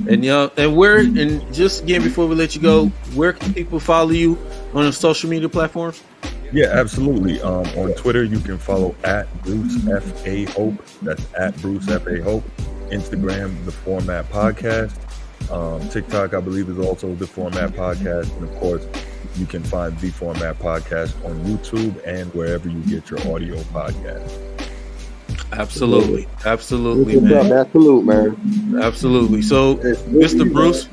And just again before we let you go, where can people follow you on the social media platforms?
Yeah, absolutely. On Twitter, you can follow at Bruce F.A. Hope. That's at Bruce F.A. Hope. Instagram, The Format Podcast. TikTok, I believe, is also The Format Podcast. And, of course, you can find The Format Podcast on YouTube and wherever you get your audio podcast.
Absolutely, man.
Absolute, man.
Absolutely. So, Mr. Bruce,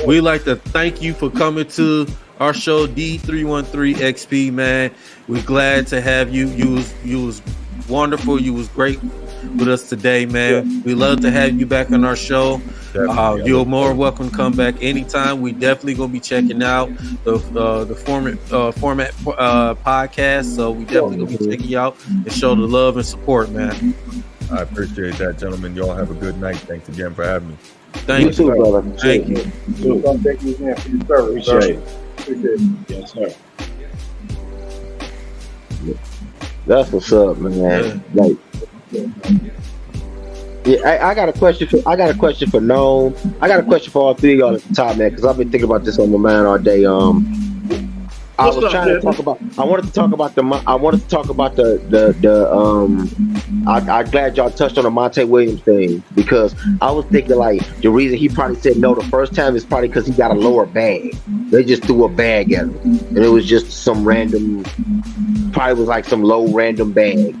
we'd like to thank you for coming to our show, D313XP, man. We're glad to have you. You was wonderful. You was great with us today, man. We love to have you back on our show. You're more welcome to come back anytime. We definitely gonna be checking out the format podcast. So we definitely gonna be checking you out and show the love and support, man.
I appreciate that, gentlemen. Y'all have a good night. Thanks again for having me.
Thank you, brother. Thank you.
Thank you again for your service. Appreciate it.
Yes, sir.
That's what's up, man. Like, I got a question for Noam. I got a question for all three of y'all at the top, man, because I've been thinking about this on my mind all day. I wanted to talk about I'm glad y'all touched on the Monte Williams thing, because I was thinking like the reason he probably said no the first time is probably because he got a lower bag. They just threw a bag at him, and it was just some random, probably was like some low random bag,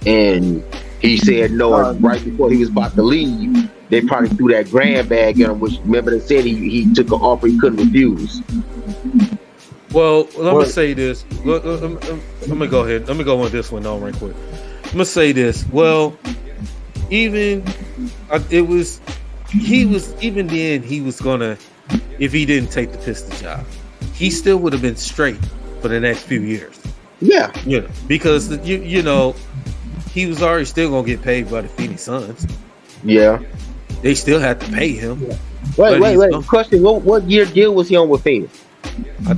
and he said no. And right before he was about to leave, they probably threw that grand bag at him, which remember they said he took an offer he couldn't refuse.
Well, let me say this. Let me go ahead. Let me go on this one though, right quick. I'm gonna say this. Well, even then, he was gonna, if he didn't take the Pistons job, he still would have been straight for the next few years.
Yeah,
because he was already still gonna get paid by the Phoenix Suns.
Yeah,
they still had to pay him.
Wait. Question: What year deal was he on with Phoenix?
I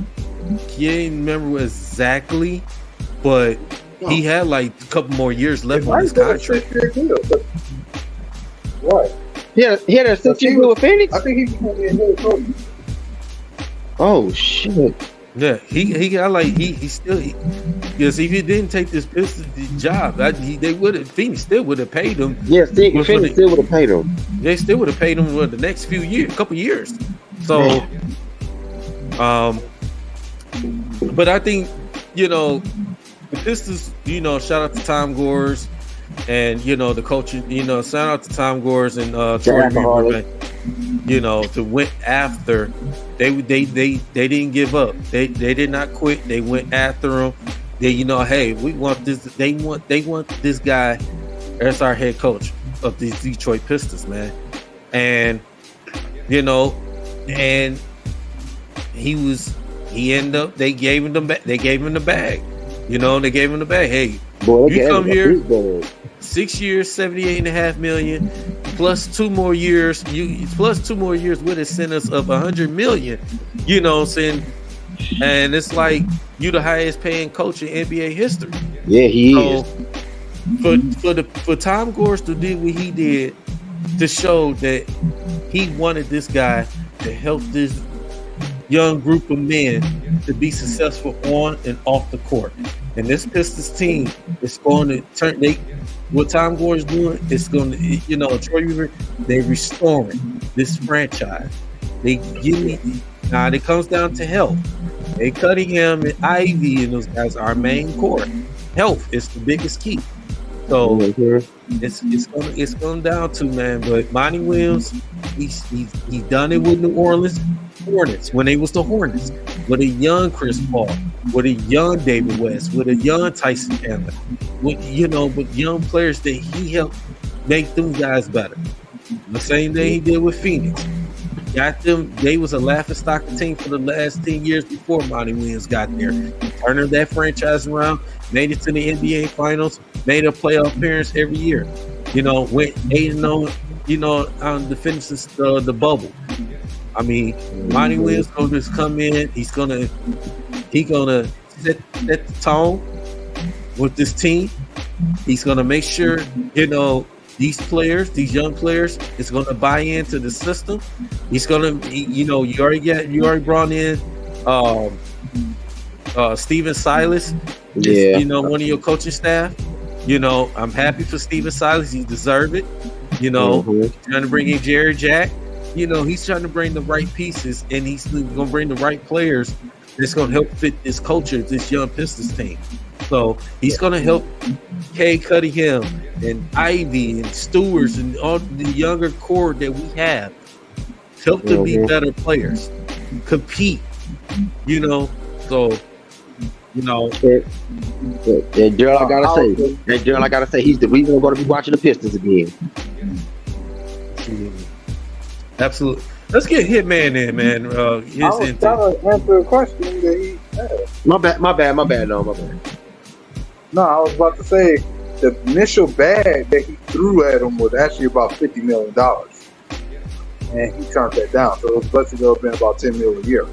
can't remember exactly, but he had like a couple more years left on his contract.
What?
Yeah, he had a 6-year deal with Phoenix.
I think he was going to be a good coach.
Oh shit!
Yeah, he got like he still because if he didn't take this Pistons job, Phoenix still would have paid him.
Yeah, Phoenix still would have paid him.
They still would have paid him for the next couple years. So, but I think the Pistons, shout out to Tom Gores and the coach, shout out to Tom Gores and Troy Weaver, to went after. They didn't give up. They did not quit. They went after him. hey, we want this. They want this guy as our head coach of these Detroit Pistons, man. And and he ended up. They gave him the bag. They gave him the bag. They gave him the bag. Hey, you come here. 6 years, $78.5 million, plus 2 more years. Plus 2 more years with incentives of $100 million. You know what I'm saying? And it's like you the highest paying coach in NBA history.
Yeah, he is.
For Tom Gores to do what he did to show that he wanted this guy to help this young group of men to be successful on and off the court. And this Pistons team is going to turn. What Tom Gore is doing is going to, Troy Weaver, they're restoring this franchise. Now it comes down to health. They Cunningham and Ivy and those guys are our main core. Health is the biggest key. So it's going down to, man. But Monty Williams, he's done it with New Orleans Hornets when they was the Hornets, with a young Chris Paul, with a young David West, with a young Tyson Chandler, with young players that he helped make them guys better. The same thing he did with Phoenix. Got them. They was a laughingstock team for the last 10 years before Monty Williams got there. Turning that franchise around, made it to the NBA Finals, made a playoff appearance every year. Went 8-0. On the finishes the bubble. I mean, Monty Williams gonna just come in. He's gonna set the tone with this team. He's gonna make sure these players, these young players, is gonna buy into the system. He's gonna, you already brought in Steven Silas.
Yeah,
one of your coaching staff. I'm happy for Steven Silas. He deserved it. Trying to bring in Jerry Jack. He's trying to bring the right pieces, and he's going to bring the right players that's going to help fit this culture, this young Pistons team. So he's going to help Kay Cunningham and Ivy and Stewards and all the younger core that we have. Help them be better players, compete. So.
And Gerald, I gotta say, he's the reason we're going to be watching the Pistons again.
Absolutely. Let's get Hitman in, man.
I was trying to answer a question that he had.
My bad. No,
I was about to say the initial bag that he threw at him was actually about $50 million, and he turned that down. So it was supposed to have been about $10 million a year.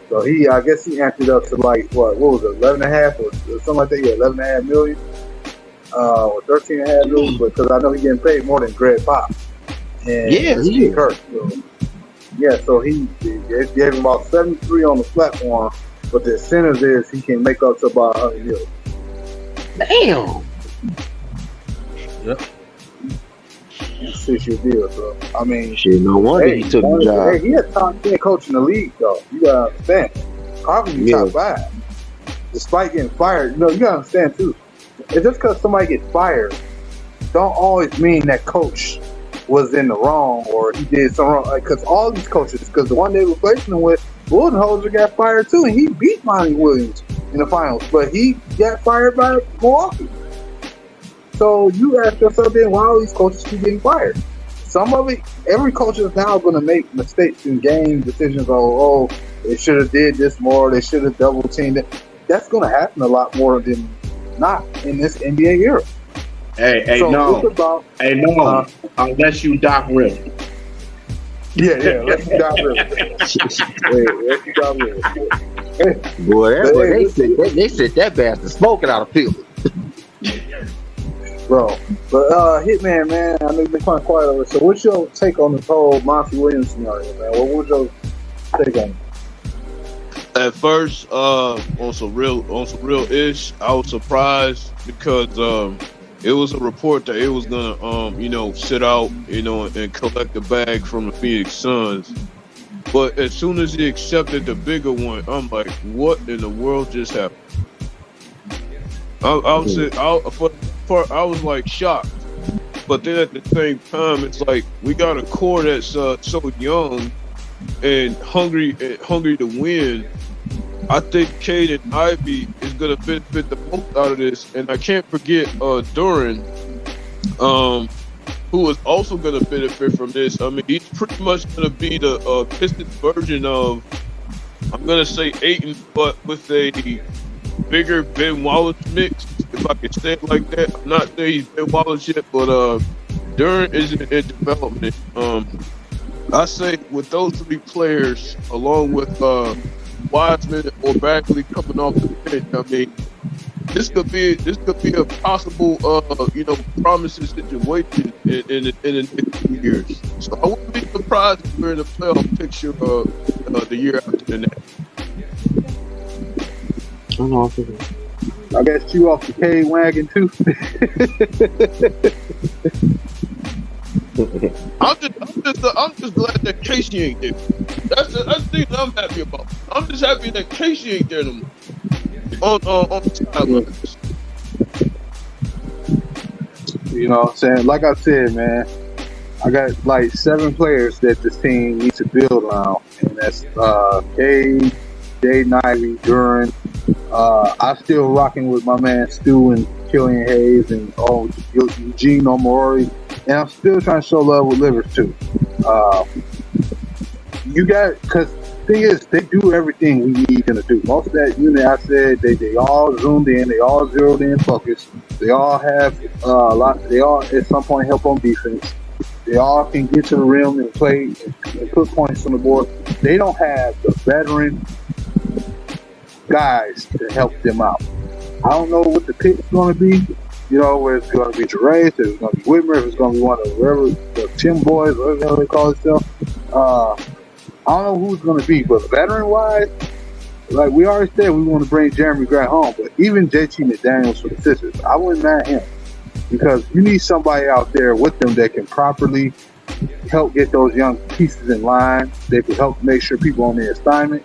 So I guess he answered up to like what was it, 11.5 or something like that? Yeah, 11.5 million, or 13.5 million. Because I know he's getting paid more than Greg Pop. And he is. So he gave him about 73 on the platform, but the incentive is he can make up to about 100 million.
Damn.
Yep.
6-year deal, so I mean,
shit, no wonder he took the job.
He a top 10 coach in the league, though. You gotta understand. Probably top 5, despite getting fired. You gotta understand too. It's just because somebody gets fired, don't always mean that coach was in the wrong or he did something wrong. Because all these coaches, because the one they replaced him with, Budenholzer got fired too, and he beat Monty Williams in the finals, but he got fired by Milwaukee. So you ask yourself then, why all these coaches keep getting fired? Some of it, every coach is now going to make mistakes in game decisions. Oh, they should have did this more. They should have double teamed it. That's going to happen a lot more than not in this NBA era.
Hey, unless you Doc Rivers.
Yeah, let's you Doc Rivers. Let's you Doc Rivers.
Boy, they sent that bastard smoking out of Philly.
Bro, but Hitman, man, I know you've been kind of quiet over it. So what's your take on this whole Monty Williams scenario, man? What was your take on it?
At first, on some real ish, I was surprised because it was a report that it was gonna sit out, and collect the bag from the Phoenix Suns. But as soon as he accepted the bigger one, I'm like, what in the world just happened? I was like shocked, but then at the same time, it's like we got a core that's so young and hungry to win. I think Cade and Ivy is gonna benefit the most out of this, and I can't forget Duran, who is also gonna benefit from this. I mean, he's pretty much gonna be the Pistons version of, I'm gonna say Ayton, but with a bigger Ben Wallace mix, if I can say it like that. I'm not saying he's Ben Wallace yet, but Duran is in development. I say with those three players, along with Wiseman or Bagley coming off the bench, I mean, this could be a possible promising situation in the next few years. So I wouldn't be surprised if we're in the playoff picture the year after the next.
I got you off the K wagon too.
I'm just glad that Casey ain't there. That's the thing that I'm happy about. I'm just happy that Casey ain't there no more. On the sidelines.
You know what I'm saying? Like I said, man, I got like 7 players that this team needs to build around, and that's Cade, Jaden Ivey, Duran. I'm still rocking with my man Stu and Killian Hayes and Eugene Omori, and I'm still trying to show love with Livers too. Because the thing is, they do everything we need them to do. Most of that unit, I said, they all zoomed in, they all zeroed in, focused. They all have a lot. They all at some point help on defense. They all can get to the rim and play and put points on the board. They don't have the veteran guys to help them out. I don't know what the pick's going to be. You know, where it's going to be Jerez, if it's going to be Whitmer, if it's going to be one of the Tim boys, whatever they call themselves. I don't know who's going to be, but veteran-wise, like we already said, we want to bring Jeremy Grant home. But even JT McDaniels for the Sixers, I wouldn't mind him, because you need somebody out there with them that can properly help get those young pieces in line. They can help make sure people on their assignment.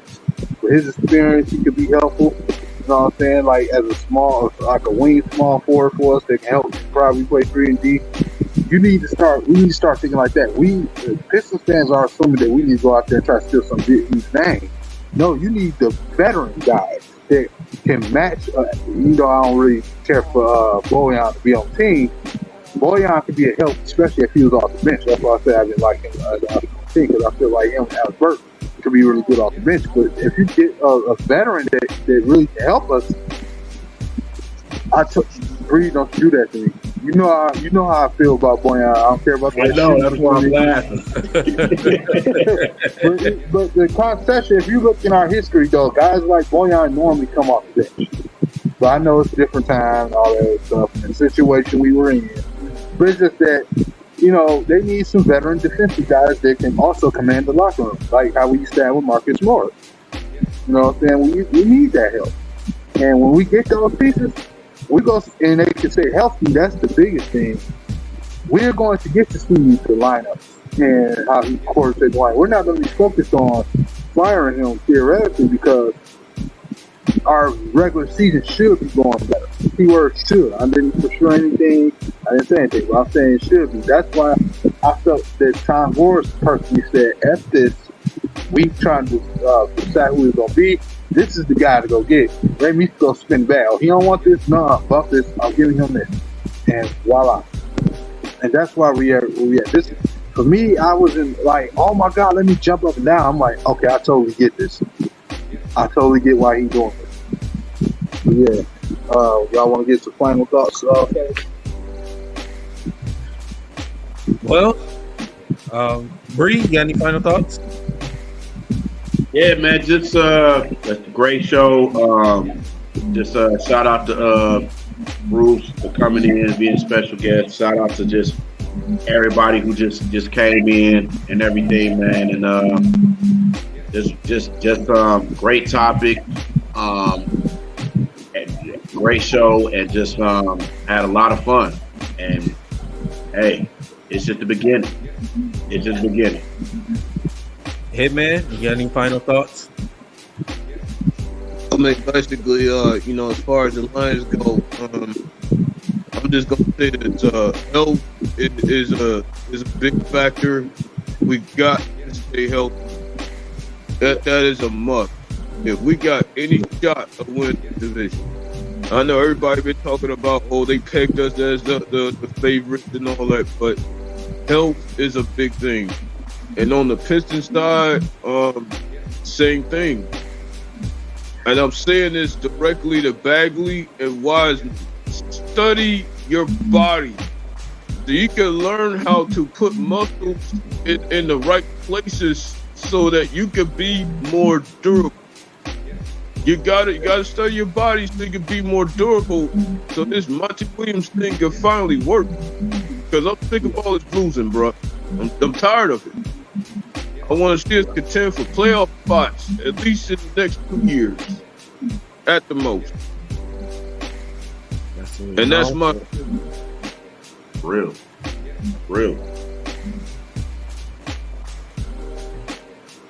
With his experience, he could be helpful. You know what I'm saying? Like as a wing small forward for us that can help probably play 3 and D. We need to start thinking like that. Pistons fans are assuming that we need to go out there and try to steal some dude's name. No, you need the veteran guys that can match. I don't really care for Bojan to be on the team. Bojan could be a help, especially if he was off the bench. That's why I said I didn't like him on the team, because I feel like him and Alex Burke could be really good off the bench. But if you get a veteran that really can help us, Breed, don't do that to me. You know how I feel about Bojan. I don't care about that.
I know, that's why I'm laughing.
but the concession, if you look in our history, though, guys like Bojan normally come off the bench. But I know it's a different time and all that stuff, and the situation we were in. But it's just that, they need some veteran defensive guys that can also command the locker room, like how we used to have with Marcus Morris. You know what I'm saying? We need that help. And when we get those pieces, we go, and they can say healthy, that's the biggest thing. We're going to get to see the lineups and how he quarters the line. We're not going to be focused on firing him theoretically, because our regular season should be going better. Keyword should. I didn't for sure anything. I didn't say anything, but I'm saying it should be. That's why I felt that Tom Gores personally said, F this. We trying to decide who it's going to be. This is the guy to go get. Let me go spin the bag. Oh, he don't want this? No, fuck this. I'm giving him this. And voila. And that's why we are. This, for me, I wasn't like, oh my God, let me jump up and down. I'm like, okay, I totally get this. I totally get why he's doing this. But yeah. Y'all want to get some final thoughts? Okay.
Well, Bree, you got any final thoughts?
Yeah, man, just a great show. Just shout out to Bruce for coming in, being a special guest. Shout out to just everybody who just came in and everything, man. And just great topic, great show, and just had a lot of fun. And hey, it's just the beginning. It's just the beginning.
Hitman, you got any final thoughts?
I mean, basically, as far as the Lions go, I'm just gonna say that health is a big factor. We got to stay healthy. That is a must. If we got any shot of winning the division, I know everybody been talking about, they pegged us as the favorites and all that, but health is a big thing. And on the Pistons side, same thing. And I'm saying this directly to Bagley and Wiseman. Study your body so you can learn how to put muscles in the right places so that you can be more durable. You gotta study your body so you can be more durable. So this Monty Williams thing can finally work. Because I'm sick of all this losing, bro. I'm tired of it. I want to see us contend for playoff spots at least in the next 2 years, at the most. That's my
real.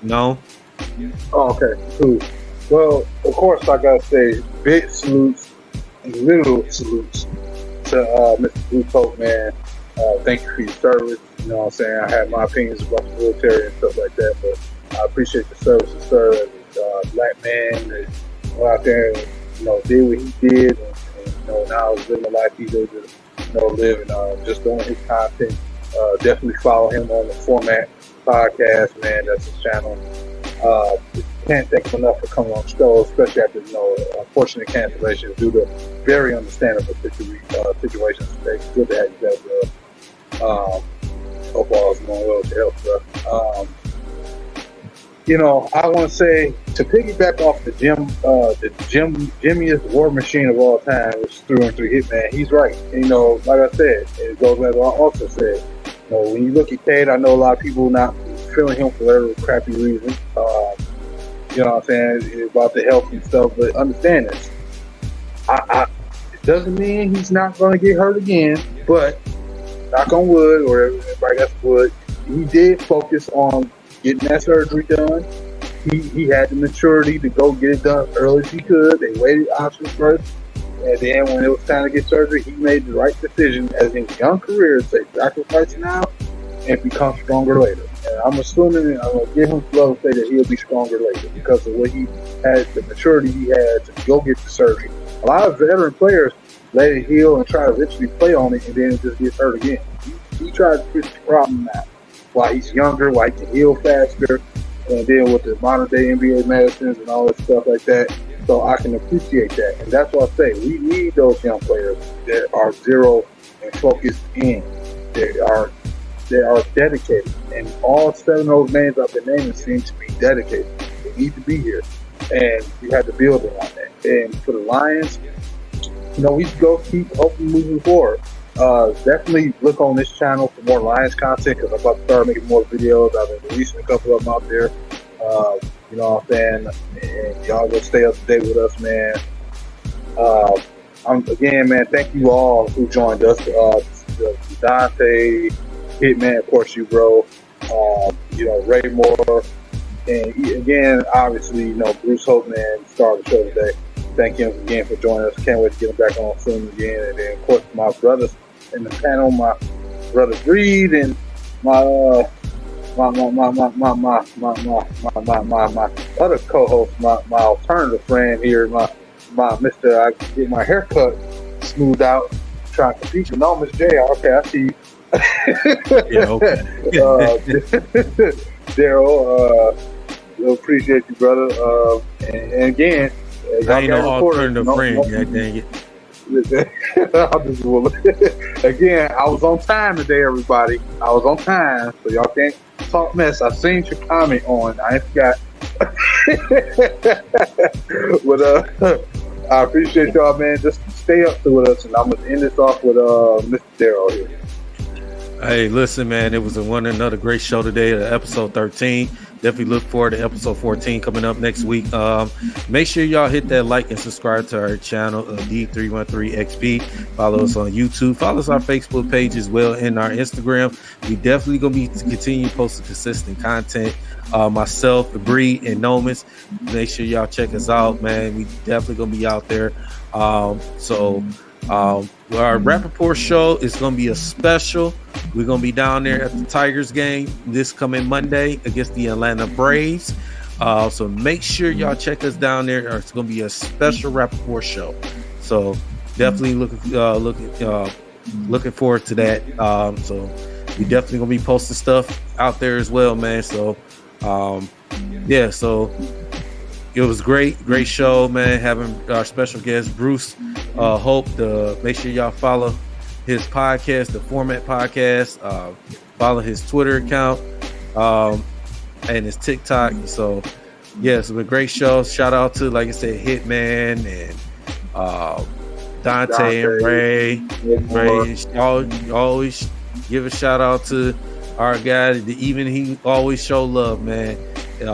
No.
Oh, okay, cool. Well, of course, I gotta say big salutes and little salutes to Mr. Blue Coat, man. Thank you for your service. You know what I'm saying? I have my opinions about the military and stuff like that, but I appreciate the services, sir. As a black man that went out there and, did what he did, and now he's living the life he's able to, live, and just doing his content. Definitely follow him on the Format podcast, man. That's his channel. Can't thank him enough for coming on the show, especially after, unfortunate cancellations due to very understandable situations. It's good to have you guys, bro. Hope all is going well with your health, bro. I want to say, to piggyback off the Jimmyest war machine of all time, which is through and through Hitman, he's right. Like I said, it goes as I also said. When you look at Cade, I know a lot of people not feeling him for whatever crappy reason. You know what I'm saying, about the health and stuff, but understand this. It doesn't mean he's not going to get hurt again, but knock on wood, or everybody got wood, he did focus on getting that surgery done. He had the maturity to go get it done early as he could. They waited options first, and then when it was time to get surgery, he made the right decision as in his young career to say, sacrifice now and become stronger later. And I'm assuming, I'm going to give him love to say that he'll be stronger later because of what he had, the maturity he had to go get the surgery. A lot of veteran players let it heal and try to eventually play on it and then just get hurt again. He tried to fix the problem now while he's younger, while he can heal faster, and then with the modern day NBA medicines and all that stuff like that. So I can appreciate that. And that's what I say. We need those young players that are zero and focused in. They are dedicated. And all 7 of those names I've been naming seem to be dedicated. They need to be here. And we have to build on that. And for the Lions, we go keep hoping moving forward. Definitely look on this channel for more Lions content because I'm about to start making more videos. I've been releasing a couple of them out there. You know what I'm saying? And y'all go stay up to date with us, man. Again, man, thank you all who joined us. Dante, Hitman, of course, you, bro. Ray Moore. And again, obviously, Bruce Hope, man, started the show today. Thank him again for joining us. Can't wait to get him back on soon again. And then, of course, my brothers in the panel, my brother Reed, and my other co-host, my alternative friend here, my Mr. I get my haircut smoothed out, trying to compete with no Miss J. Okay, I see you.
Yeah, okay.
Daryl, appreciate you, brother. And again,
I ain't no alternative friend, god dang it.
Again, I was on time today, everybody. I was on time, so y'all can't talk mess. I seen your comment on. I ain't forgot. But I appreciate y'all, man. Just stay up to with us, and I'm gonna end this off with Mr. Daryl here.
Hey, listen, man, it was another great show today, episode 13. Definitely look forward to episode 14 coming up next week. Make sure y'all hit that like and subscribe to our channel, D313XP. Follow us on YouTube. Follow us on our Facebook page as well and our Instagram. We definitely going to be continue posting consistent content. Myself, Bree, and Nomis. Make sure y'all check us out, man. We definitely going to be out there. Our Rappaport show is going to be a special. We're going to be down there at the Tigers game this coming Monday against the Atlanta Braves. So make sure y'all check us down there. It's going to be a special Rappaport show. So definitely looking forward to that. So we definitely gonna be posting stuff out there as well, man. So yeah, so it was great show, man, having our special guest Bruce Hope. Make sure y'all follow his podcast, the Format Podcast. Follow his Twitter account and his TikTok. So yeah, it's been a great show. Shout out to, like I said, Hitman and Dante and Ray. Always give a shout out to our guy. Even he always show love, man. He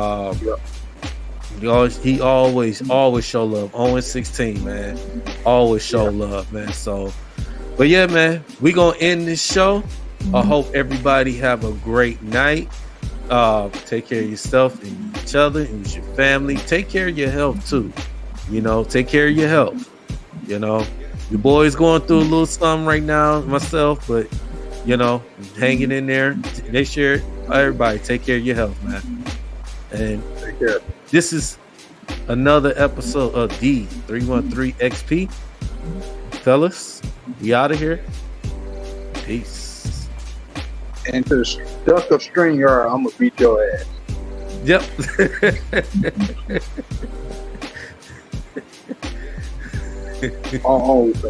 always show love. 0-16, man. Always show love, man. So, but yeah, man, we gonna end this show. I hope everybody have a great night. Take care of yourself and each other and your family. Take care of your health too. Take care of your health. Your boy's going through a little something right now, myself, but hanging in there. Make sure everybody take care of your health, man. And
Take care.
This is another episode of D313XP. Fellas, we out of here. Peace.
And to duck a string yard, I'm gonna beat your ass.
Yep.
On